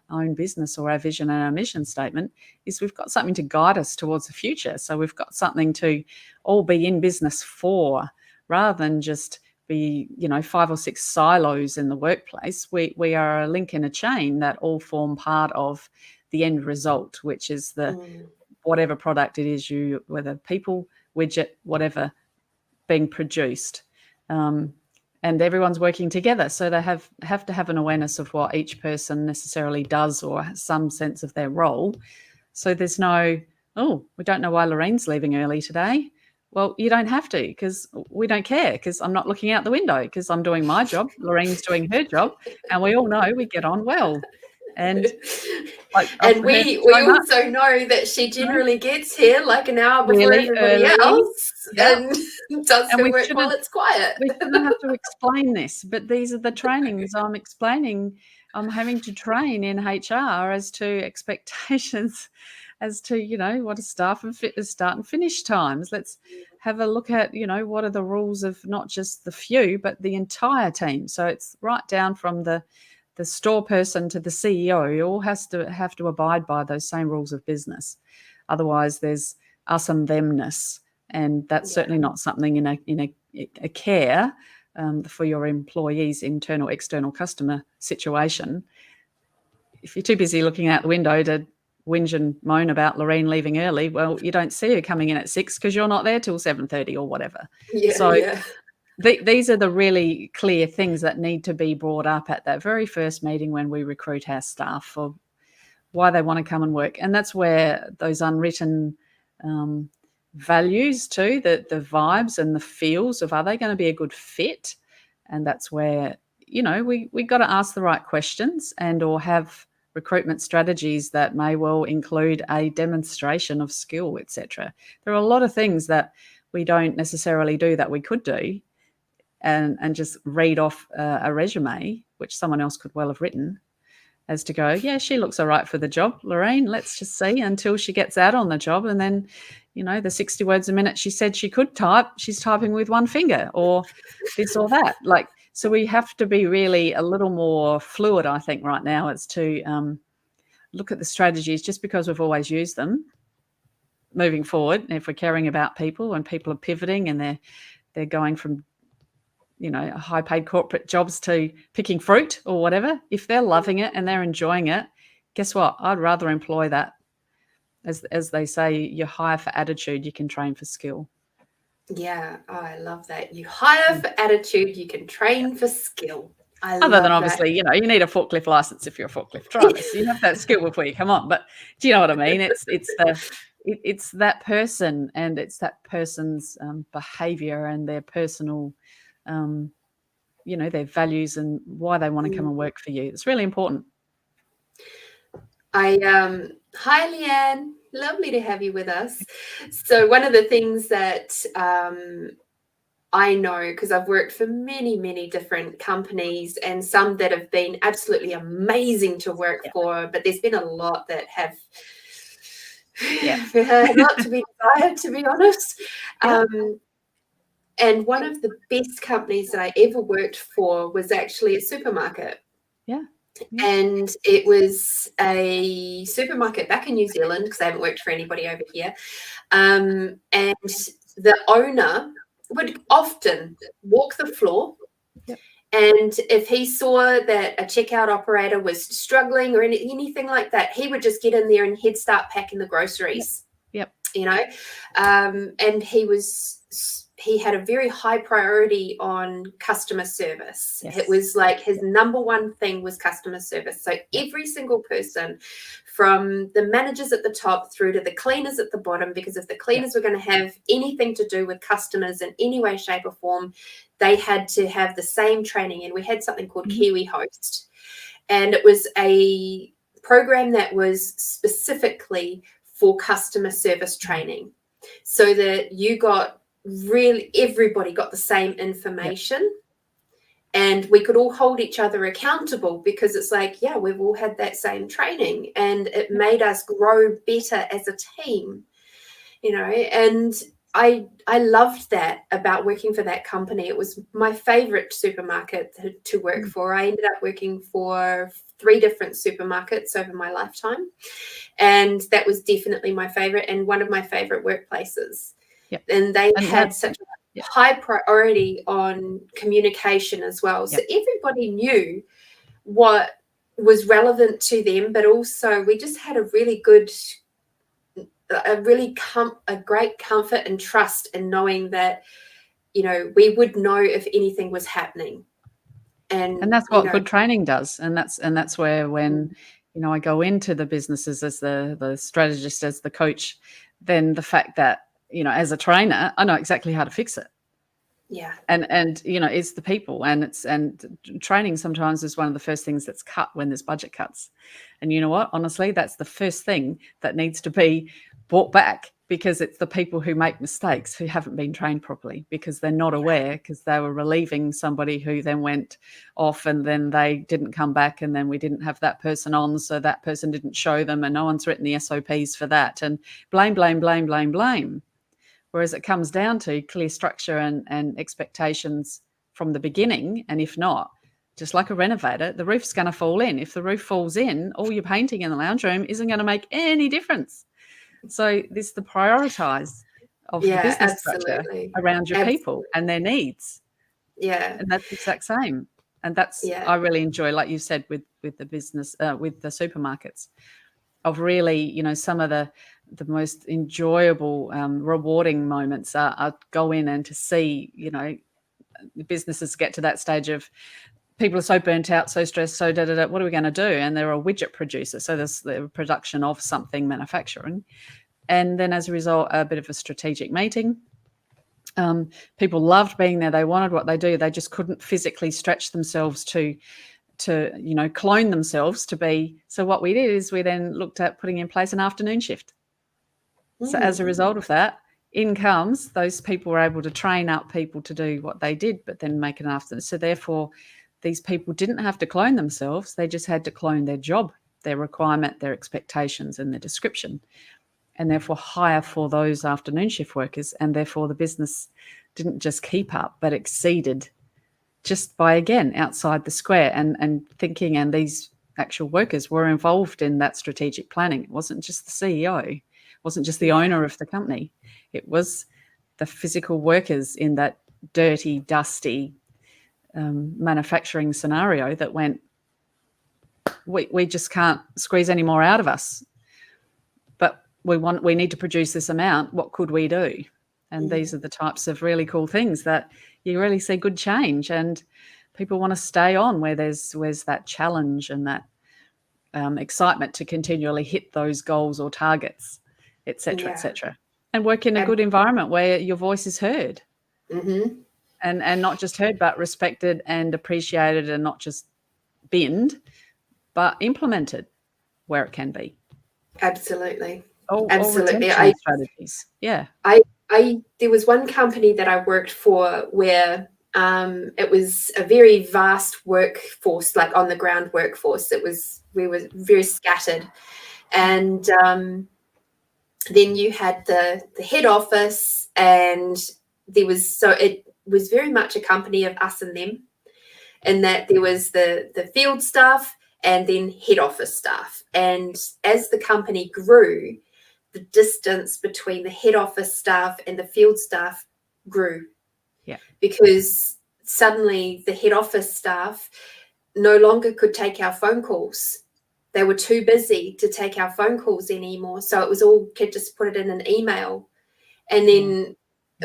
own business or our vision and our mission statement is. We've got something to guide us towards the future. So we've got something to all be in business for, rather than just be, 5 or 6 silos in the workplace. We are a link in a chain that all form part of the end result, which is the whatever product it is, whether people, widget, whatever, being produced. And everyone's working together. So they have to have an awareness of what each person necessarily does, or some sense of their role. So there's no, we don't know why Lorraine's leaving early today. Well, you don't have to, because we don't care, because I'm not looking out the window, because I'm doing my job, Lorraine's doing her job, and we all know we get on well. And we also know that she generally gets here like an hour before really everybody else, and does her work while it's quiet. We shouldn't have to explain this, but these are the trainings I'm explaining. I'm having to train in HR as to expectations, as to, what are staff and start and finish times. Let's have a look at, what are the rules of not just the few, but the entire team. So it's right down from the store person to the CEO. You all have to abide by those same rules of business. Otherwise, there's us and themness, and that's certainly not something in a care for your employees' internal, external customer situation. If you're too busy looking out the window to whinge and moan about Lorraine leaving early, well, you don't see her coming in at 6 because you're not there till 7:30 or whatever. These are the really clear things that need to be brought up at that very first meeting when we recruit our staff for why they want to come and work. And that's where those unwritten values too, the vibes and the feels of, are they going to be a good fit? And that's where, we got to ask the right questions, and or have recruitment strategies that may well include a demonstration of skill, etc. There are a lot of things that we don't necessarily do that we could do, and just read off a resume, which someone else could well have written, as to go, yeah, she looks all right for the job, Lorraine, let's just see until she gets out on the job. And then, the 60 words a minute she said she could type, she's typing with one finger, or this or that. So we have to be really a little more fluid, I think, right now, as to look at the strategies just because we've always used them moving forward. And if we're caring about people and people are pivoting and they're going from, high paid corporate jobs to picking fruit or whatever, if they're loving it and they're enjoying it, guess what? I'd rather employ that. As they say, you hire for attitude, you can train for skill. Yeah, I love that. You hire for attitude, you can train for skill. Other than obviously, you need a forklift license if you're a forklift driver. So you have that skill before you come on. But do you know what I mean? It's that person, and it's that person's behaviour and their personal, their values and why they want to come and work for you. It's really important. Hi, Leanne. Lovely to have you with us. So one of the things that I know, because I've worked for many, many different companies, and some that have been absolutely amazing to work for, but there's been a lot that have not to be desired, to be honest. And one of the best companies that I ever worked for was actually a supermarket. And it was a supermarket back in New Zealand, because I haven't worked for anybody over here. And the owner would often walk the floor. And if he saw that a checkout operator was struggling or anything like that, he would just get in there and he'd start packing the groceries. And he had a very high priority on customer service. It was like his number one thing was customer service. So every single person, from the managers at the top through to the cleaners at the bottom, because if the cleaners were going to have anything to do with customers in any way, shape or form, they had to have the same training. And we had something called Kiwi Host. And it was a program that was specifically for customer service training, so that you got everybody got the same information, and we could all hold each other accountable, because it's like, we've all had that same training, and it made us grow better as a team, and I loved that about working for that company. It was my favorite supermarket to work for. I ended up working for 3 different supermarkets over my lifetime, and that was definitely my favorite and one of my favorite workplaces. And they had such a high priority on communication as well. So everybody knew what was relevant to them, but also we just had a great comfort and trust in knowing that, we would know if anything was happening. And that's what good training does. And that's where, when, I go into the businesses as the strategist, as the coach, then the fact that, as a trainer, I know exactly how to fix it. And it's the people, and training sometimes is one of the first things that's cut when there's budget cuts. And you know what? Honestly, that's the first thing that needs to be brought back, because it's the people who make mistakes who haven't been trained properly, because they're not aware, because they were relieving somebody who then went off, and then they didn't come back, and then we didn't have that person on, so that person didn't show them, and no one's written the SOPs for that, and blame. Whereas it comes down to clear structure and expectations from the beginning. And if not, just like a renovator, the roof's going to fall in. If the roof falls in, all your painting in the lounge room isn't going to make any difference. So this is the prioritise of the business structure around your people and their needs. And that's the exact same. And that's, I really enjoy, like you said, with the business, with the supermarkets, of really, some of the most enjoyable, rewarding moments are go in and to see, businesses get to that stage of people are so burnt out, so stressed, so what are we going to do? And they're a widget producer. So there's the production of something, manufacturing. And then as a result, a bit of a strategic meeting. People loved being there. They wanted what they do. They just couldn't physically stretch themselves to clone themselves to be. So what we did is we then looked at putting in place an afternoon shift. So as a result of that, in comes those people were able to train up people to do what they did, but then make it an afternoon. So therefore, these people didn't have to clone themselves. They just had to clone their job, their requirement, their expectations, and their description, and therefore hire for those afternoon shift workers. And therefore the business didn't just keep up, but exceeded, just by, again, outside the square and thinking. And these actual workers were involved in that strategic planning. It wasn't just the CEO, it wasn't just the owner of the company. It was the physical workers in that dirty, dusty manufacturing scenario that went, we just can't squeeze any more out of us. But we need to produce this amount. What could we do? And these are the types of really cool things that you really see good change, and people want to stay on where there's that challenge and that excitement to continually hit those goals or targets, et cetera, and work in a good environment where your voice is heard. And not just heard, but respected and appreciated, and not just binned, but implemented where it can be. Absolutely. Absolutely. Strategies. Yeah. There was one company that I worked for where it was a very vast workforce, like on the ground workforce. We were very scattered. And then you had the head office, and it was very much a company of us and them, in that there was the field staff and then head office staff. And as the company grew, the distance between the head office staff and the field staff grew. Yeah. Because suddenly the head office staff no longer could take our phone calls. They were too busy to take our phone calls anymore. So it was all, could just put it in an email. And then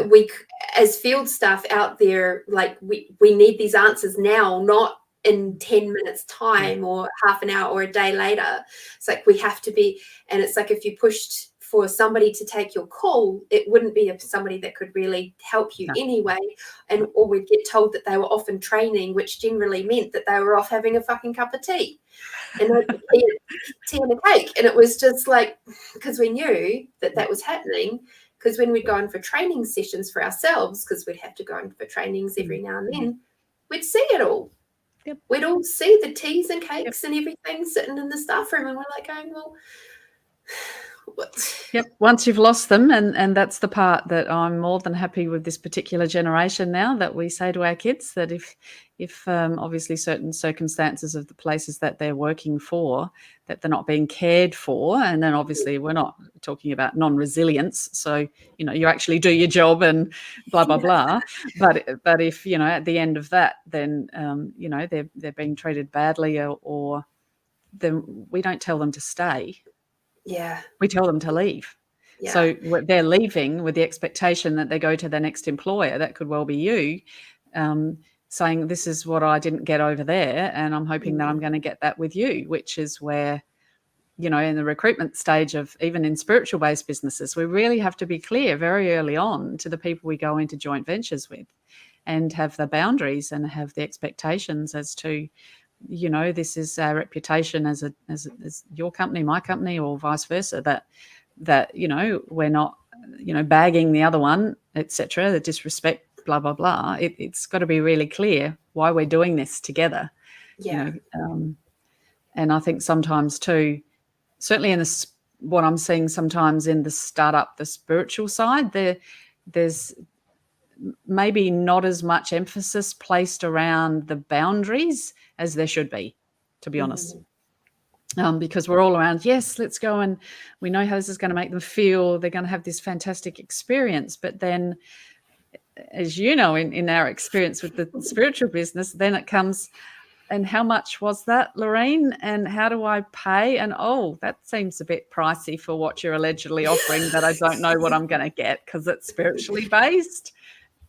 we, as field staff out there, like we need these answers now, not in 10 minutes time or half an hour or a day later. It's like we have to be, and it's like if you pushed for somebody to take your call, it wouldn't be somebody that could really help you anyway. Or we'd get told that they were off in training, which generally meant that they were off having a fucking cup of tea and tea and a cake. And it was just like, because we knew that was happening. Because when we'd go in for training sessions for ourselves, because we'd have to go in for trainings every now and then, we'd see it all. Yep. We'd all see the teas and cakes and everything sitting in the staff room, and we're like going, well, what? Yep. Once you've lost them, and that's the part that I'm more than happy with this particular generation now, that we say to our kids that if obviously certain circumstances of the places that they're working for, that they're not being cared for, and then obviously we're not talking about non-resilience, so you actually do your job and blah blah blah, but if at the end of that, then they're being treated badly, or then we don't tell them to stay. Yeah. We tell them to leave. Yeah. So they're leaving with the expectation that they go to their next employer. That could well be you, saying, this is what I didn't get over there, and I'm hoping that I'm going to get that with you, which is where, in the recruitment stage of even in spiritual-based businesses, we really have to be clear very early on to the people we go into joint ventures with, and have the boundaries and have the expectations as to, this is our reputation as your company, my company, or vice versa, that we're not, bagging the other one, etc., the disrespect, blah, blah, blah. It's got to be really clear why we're doing this together. Yeah. And I think sometimes too, certainly in what I'm seeing sometimes in the startup, the spiritual side, there's maybe not as much emphasis placed around the boundaries as there should be, to be honest. Because we're all around, yes, let's go, and we know how this is going to make them feel. They're going to have this fantastic experience. But then, as you know, in our experience with the spiritual business, then it comes, and how much was that, Lorraine? And how do I pay? And, oh, that seems a bit pricey for what you're allegedly offering, that I don't know what I'm going to get because it's spiritually based.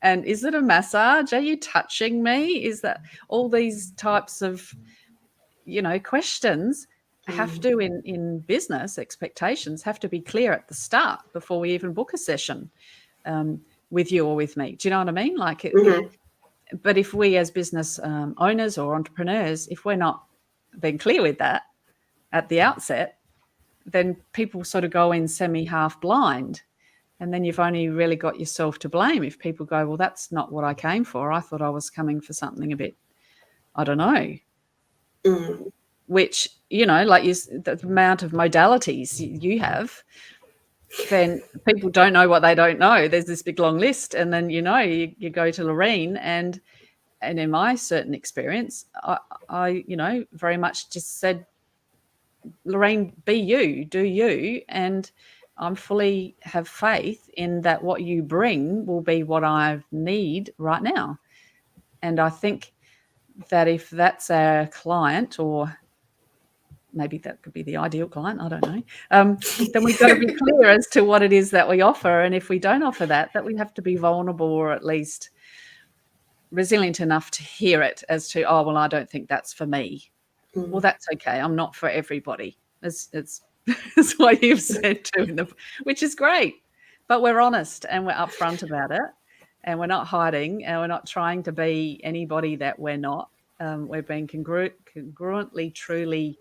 And is it a massage? Are you touching me? Is that all these types of, questions have to, in business, expectations have to be clear at the start before we even book a session with you or with me. Do you know what I mean? Like, but if we as business owners or entrepreneurs, if we're not being clear with that at the outset, then people sort of go in semi-half blind. And then you've only really got yourself to blame if people go, well, that's not what I came for. I thought I was coming for something a bit, I don't know, which, like the amount of modalities you have, then people don't know what they don't know. There's this big long list. And then, you go to Lorraine and And in my certain experience, I very much just said, Lorraine, be you, do you, and I'm fully have faith in that what you bring will be what I need right now. And I think that if that's our client, or maybe that could be the ideal client, I don't know, then we've got to be clear as to what it is that we offer. And if we don't offer that we have to be vulnerable, or at least resilient enough to hear it as to, oh, well, I don't think that's for me. Well, that's okay. I'm not for everybody. It's what you've said too, which is great. But we're honest and we're upfront about it, and we're not hiding, and we're not trying to be anybody that we're not. We're being congruently, truly,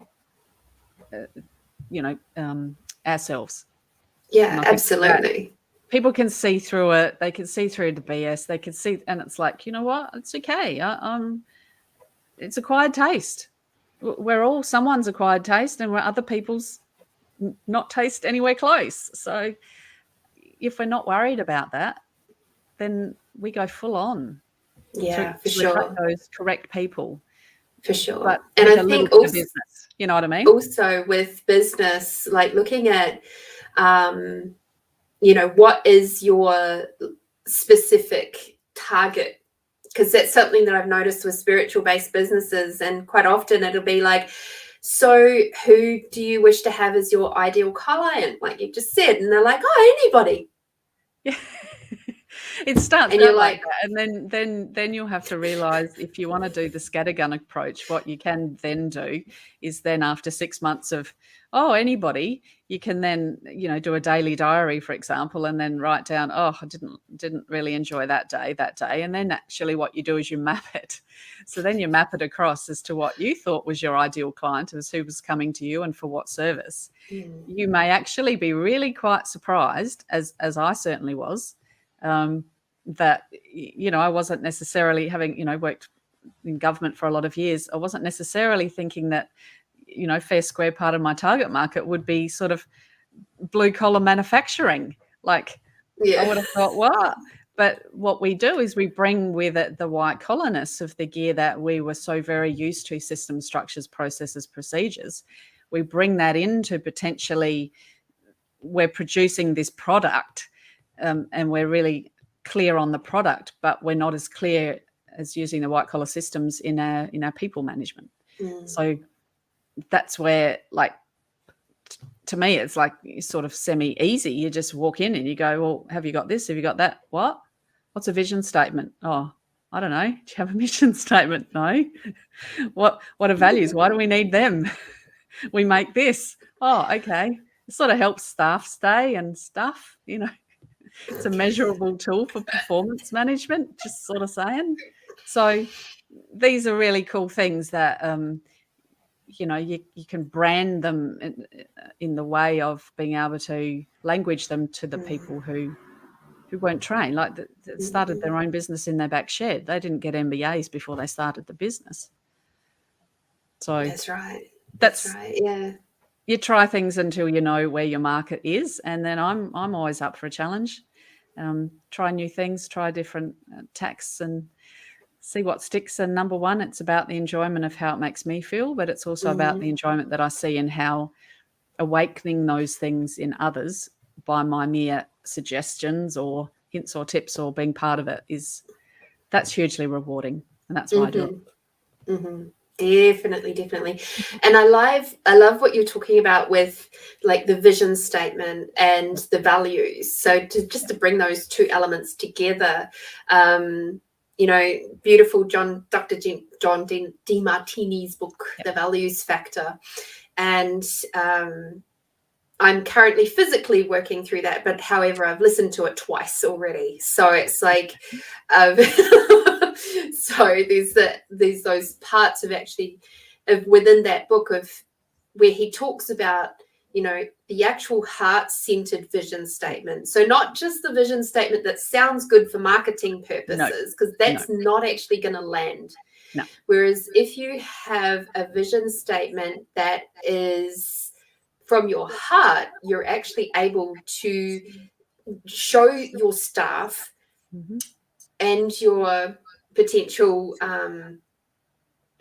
ourselves. Yeah, absolutely. People can see through it. They can see through the BS. They can see, and it's like, you know what? It's okay. It's acquired taste. We're all someone's acquired taste, and we're other people's not taste anywhere close. So if we're not worried about that, then we go full on. Yeah, for sure. Those correct people. For sure. But and I think also business, you know what I mean? Also with business, like looking at, what is your specific target? Because that's something that I've noticed with spiritual based businesses, and quite often it'll be like, so who do you wish to have as your ideal client, like you just said? And they're like, oh, anybody. Yeah. It starts and you're like that, and then you'll have to realize, if you want to do the scattergun approach, what you can then do is, then after 6 months of, oh, anybody, you can then, do a daily diary, for example, and then write down, oh, I didn't really enjoy that day. And then actually what you do is you map it. So then you map it across as to what you thought was your ideal client, as who was coming to you and for what service. You may actually be really quite surprised, as I certainly was, that, I wasn't necessarily, having, worked in government for a lot of years, I wasn't necessarily thinking that, fair square part of my target market would be sort of blue collar manufacturing. Like, I would have thought, what? But what we do is we bring with it the white collarness of the gear that we were so very used to: systems, structures, processes, procedures. We bring that into, potentially, we're producing this product, and we're really clear on the product, but we're not as clear as using the white collar systems in our people management. So that's where, like, to me, it's like sort of semi easy. You just walk in and you go, well, have you got this? Have you got that? What? What's a vision statement? Oh, I don't know. Do you have a mission statement? No. What are values? Why do we need them? We make this. Oh, okay. It sort of helps staff stay and stuff, It's a measurable tool for performance management, just sort of saying. So these are really cool things that, you can brand them in the way of being able to language them to the people who weren't trained, like that started their own business in their back shed. They didn't get MBAs before they started the business. So that's right. Yeah. You try things until you know where your market is, and then I'm always up for a challenge. Try new things, try different tacks, and see what sticks. And number one, it's about the enjoyment of how it makes me feel, but it's also about the enjoyment that I see in how awakening those things in others by my mere suggestions or hints or tips or being part of it that's hugely rewarding, and that's why I do it. Definitely. And I love what you're talking about with, like, the vision statement and the values. So to bring those two elements together, beautiful Dr. John DeMartini's book, The Values Factor. And I'm currently physically working through that, but however, I've listened to it twice already. So it's like, so there's those parts of actually within that book of where he talks about, the actual heart-centered vision statement. So not just the vision statement that sounds good for marketing purposes, because that's not actually going to land. No. Whereas if you have a vision statement that is from your heart, you're actually able to show your staff and your potential, what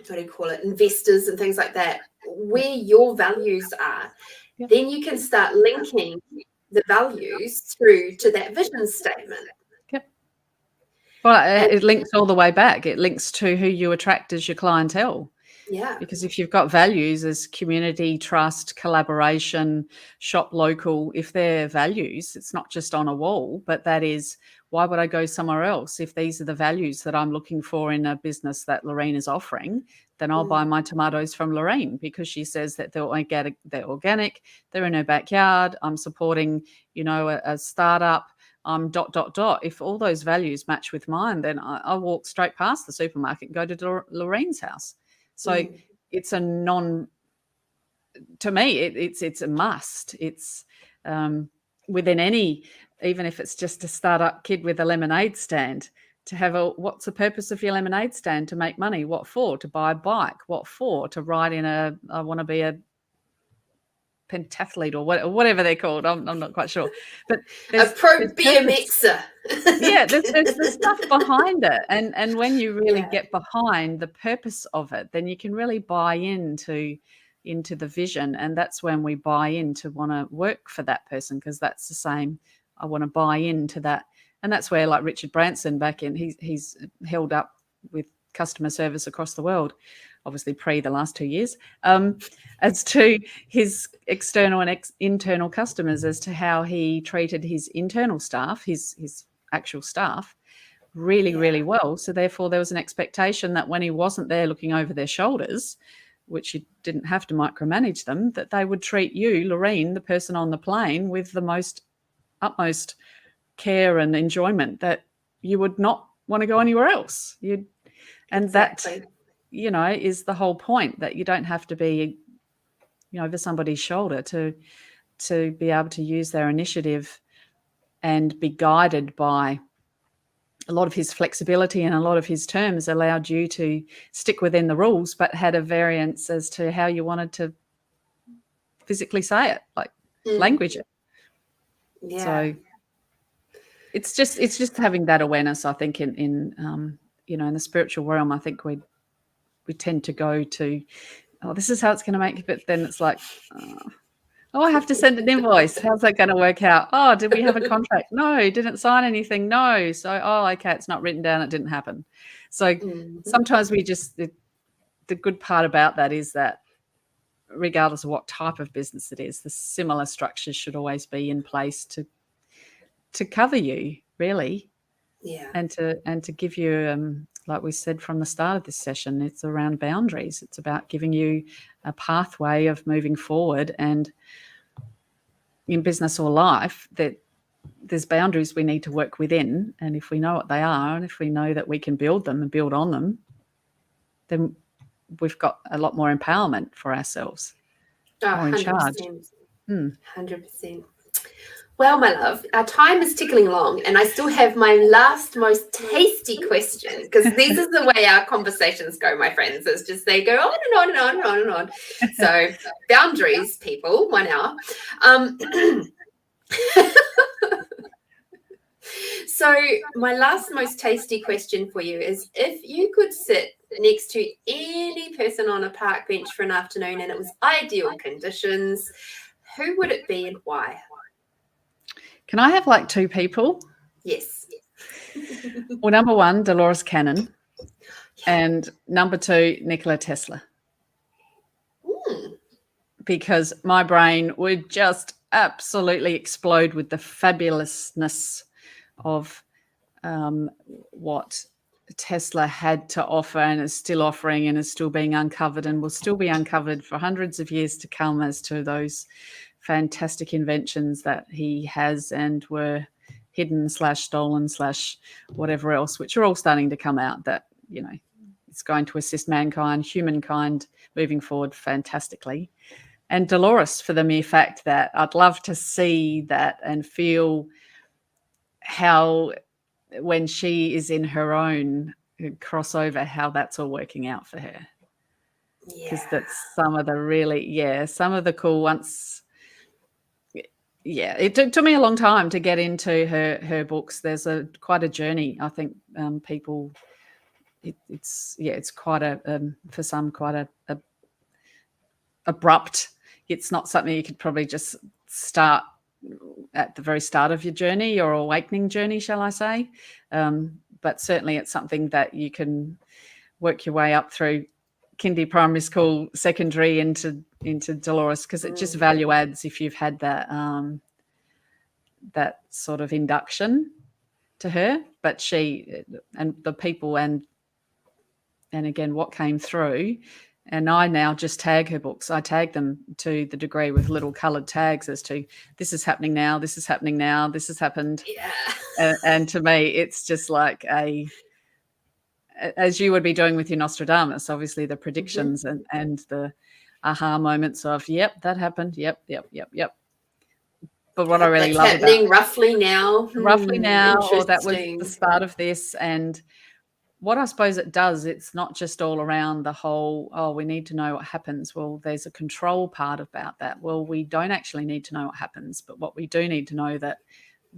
do you call it, investors and things like that, where your values are, then you can start linking the values through to that vision statement. Yep. Well, it links all the way back. It links to who you attract as your clientele. Yeah. Because if you've got values as community, trust, collaboration, shop local, if they're values, it's not just on a wall, but that is, why would I go somewhere else? If these are the values that I'm looking for in a business that Lorraine is offering, then I'll buy my tomatoes from Lorraine because she says that they're organic, they're in her backyard. I'm supporting, a startup. If all those values match with mine, then I'll walk straight past the supermarket and go to Lorraine's house. So it's to me, it's a must. It's within any, even if it's just a startup kid with a lemonade stand, to have what's the purpose of your lemonade stand? To make money. What for? To buy a bike. What for? To ride in I want to be a pentathlete or whatever they're called. I'm not quite sure. But a pro BMXer. Yeah, there's the stuff behind it. And when you really get behind the purpose of it, then you can really buy into the vision. And that's when we buy in to want to work for that person, because that's the same. I want to buy into that. And that's where, like Richard Branson he's held up with customer service across the world, obviously pre the last 2 years, as to his external and internal customers, as to how he treated his internal staff, his actual staff, really, really well. So therefore there was an expectation that when he wasn't there looking over their shoulders, which you didn't have to micromanage them, that they would treat you, Lorraine, the person on the plane, with the utmost care and enjoyment, that you would not want to go anywhere else. That, is the whole point, that you don't have to be, over somebody's shoulder to be able to use their initiative and be guided by a lot of his flexibility, and a lot of his terms allowed you to stick within the rules, but had a variance as to how you wanted to physically say it, like language it. Yeah. So it's just having that awareness, I think, in the spiritual realm. I think we tend to go to, this is how it's going to make it, but then it's like, I have to send an invoice. How's that going to work out? Oh, did we have a contract? No, didn't sign anything. No. So, okay, it's not written down. It didn't happen. So sometimes we just, the good part about that is that regardless of what type of business it is, the similar structures should always be in place to cover you, really. Yeah. And to give you, like we said from the start of this session, it's around boundaries. It's about giving you a pathway of moving forward. And in business or life, that there's boundaries we need to work within. And if we know what they are, and if we know that we can build them and build on them, then we've got a lot more empowerment for ourselves. More in charge. 100%. Well, my love, our time is tickling along, and I still have my last, most tasty question, because this is the way our conversations go, my friends. It's just they go on and on and on and on and on. So boundaries, people, 1 hour. So my last, most tasty question for you is, if you could sit next to any person on a park bench for an afternoon and it was ideal conditions, who would it be and why? Can I have like 2 people? Yes. Well, number 1, Dolores Cannon, and number 2, Nikola Tesla. Because my brain would just absolutely explode with the fabulousness of what Tesla had to offer and is still offering and is still being uncovered and will still be uncovered for hundreds of years to come, as to those fantastic inventions that he has and were hidden / stolen / whatever else, which are all starting to come out, that, it's going to assist humankind moving forward fantastically. And Dolores, for the mere fact that I'd love to see that and feel how, when she is in her own crossover, how that's all working out for her. Because that's some of the cool ones. Yeah, it took me a long time to get into her books. There's quite a journey. I think people it's quite for some quite a abrupt. It's not something you could probably just start at the very start of your journey, your awakening journey, shall I say. But certainly it's something that you can work your way up through kindy, primary school, secondary into Dolores, because it just value adds if you've had that that sort of induction to her. But she and the people and again what came through, and I now just tag her books. I tag them to the degree with little coloured tags as to this is happening now, this is happening now, this has happened. Yeah. And to me, it's just like as you would be doing with your Nostradamus, obviously the predictions and the aha moments of, yep, that happened. Yep. But what I really love happening roughly now, or that was the start of this. And what I suppose it does, it's not just all around the whole, we need to know what happens. Well, there's a control part about that. Well, we don't actually need to know what happens, but what we do need to know that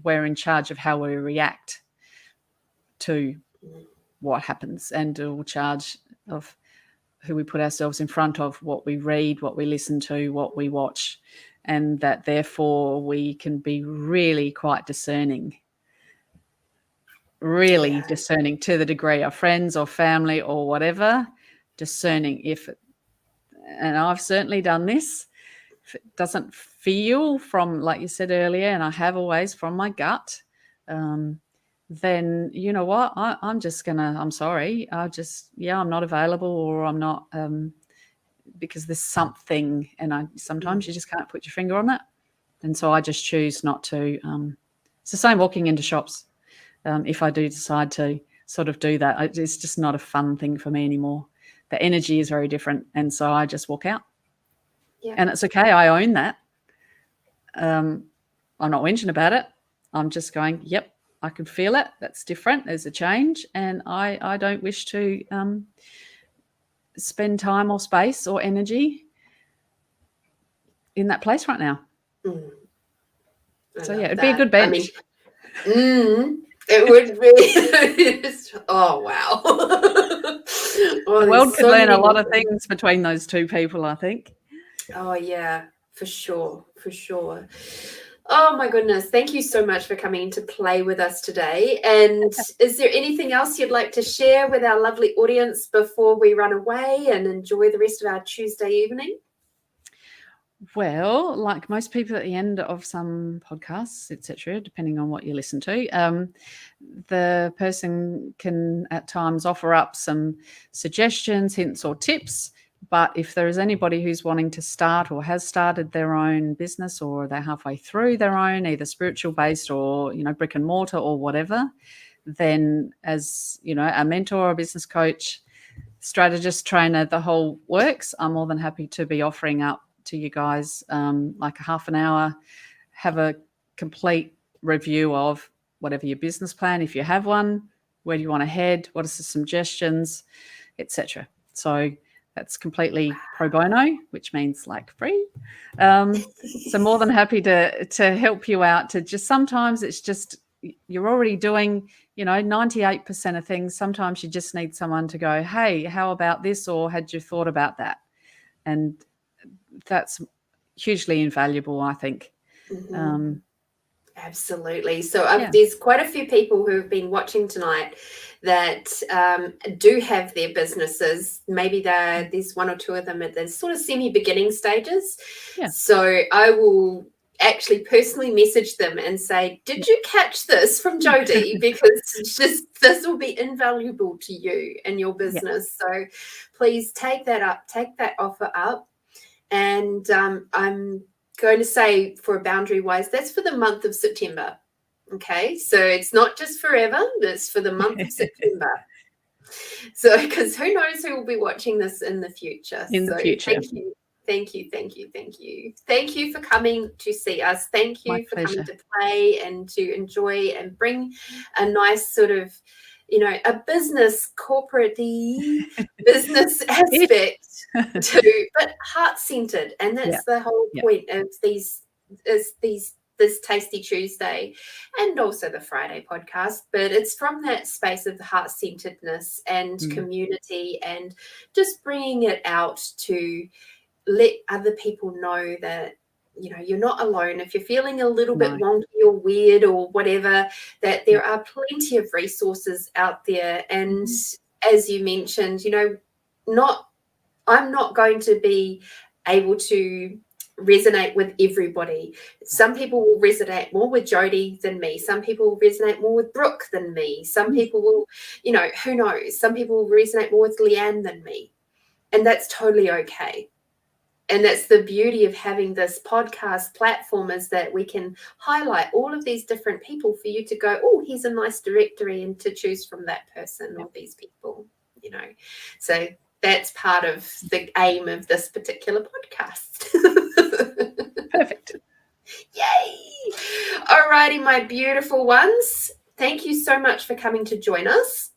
we're in charge of how we react to what happens, and in charge of who we put ourselves in front of, what we read, what we listen to, what we watch, and that therefore we can be really quite discerning. Really discerning to the degree of friends or family or whatever, discerning and I've certainly done this, if it doesn't feel from, like you said earlier, and I have always from my gut, then you know what, I'm sorry, I'm not available, or I'm not, because there's something, and sometimes you just can't put your finger on it. And so I just choose not to. It's the same walking into shops. If I do decide to sort of do that, it's just not a fun thing for me anymore. The energy is very different. And so I just walk out. Yeah. And it's okay. I own that. I'm not whinging about it. I'm just going, yep, I can feel it. That's different. There's a change. And I don't wish to spend time or space or energy in that place right now. So, yeah, it'd be a good bench. It would be. Oh, wow. The world could learn a lot of things between those two people, I think. Oh, yeah, for sure. Oh, my goodness. Thank you so much for coming to play with us today. And is there anything else you'd like to share with our lovely audience before we run away and enjoy the rest of our Tuesday evening? Well, like most people at the end of some podcasts, etc., depending on what you listen to, the person can at times offer up some suggestions, hints or tips. But if there is anybody who's wanting to start or has started their own business, or they're halfway through their own, either spiritual based or, brick and mortar or whatever, then as, a mentor, a business coach, strategist, trainer, the whole works, I'm more than happy to be offering up to you guys like a half an hour, have a complete review of whatever your business plan, if you have one, where do you want to head, what are some suggestions, etc. So that's completely pro bono, which means like free. So more than happy to help you out. To just, sometimes it's just you're already doing 98% of things. Sometimes you just need someone to go, hey, how about this, or had you thought about that? And that's hugely invaluable, I think. Absolutely. So there's quite a few people who have been watching tonight that do have their businesses. Maybe there's one or two of them at the sort of semi-beginning stages. Yeah. So I will actually personally message them and say, did you catch this from Jodie? Because this will be invaluable to you and your business. So please take that up, take that offer up. And I'm going to say, for boundary wise, that's for the month of September. Okay, so it's not just forever, it's for the month of September. So, because who knows who will be watching this in the future. Thank you for coming to see us. Thank you for coming to play and to enjoy and bring a nice sort of, a business, corporate-y business aspect to, but heart-centered. And that's the whole point of these this Tasty Tuesday and also the Friday podcast, but it's from that space of the heart-centeredness and community, and just bringing it out to let other people know that, you know, you're not alone. If you're feeling a little bit wonky or weird or whatever, that there are plenty of resources out there. And as you mentioned, you know, I'm not going to be able to resonate with everybody. Some people will resonate more with Jodie than me. Some people will resonate more with Brooke than me. Some people will, you know, who knows? Some people will resonate more with Leanne than me. And that's totally okay. And that's the beauty of having this podcast platform, is that we can highlight all of these different people for you to go, oh, here's a nice directory, and to choose from that person or these people, you know. So that's part of the aim of this particular podcast. Perfect. Yay! All righty, my beautiful ones. Thank you so much for coming to join us.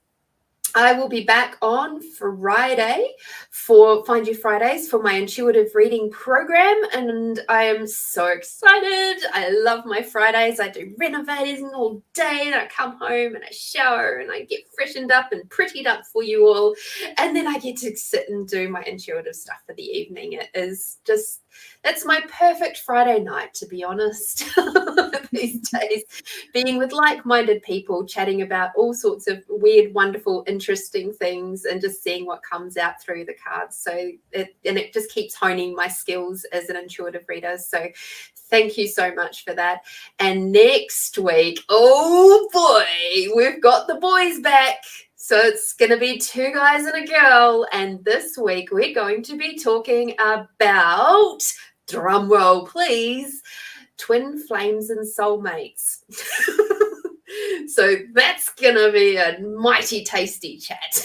I will be back on Friday for Find You Fridays for my intuitive reading program, and I am so excited. I love my Fridays. I do renovating all day, and I come home and I shower and I get freshened up and prettied up for you all, and then I get to sit and do my intuitive stuff for the evening. It is just, that's my perfect Friday night, to be honest. These days, being with like-minded people, chatting about all sorts of weird, wonderful, interesting things, and just seeing what comes out through the cards. So it just keeps honing my skills as an intuitive reader. So thank you so much for that. And next week, oh boy, we've got the boys back. So it's going to be 2 guys and a girl. And this week we're going to be talking about, drum roll please, twin flames and soulmates. So that's going to be a mighty tasty chat.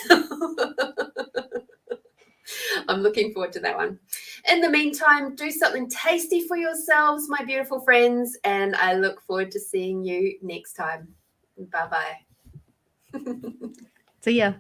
I'm looking forward to that one. In the meantime, do something tasty for yourselves, my beautiful friends, and I look forward to seeing you next time. Bye-bye. See ya.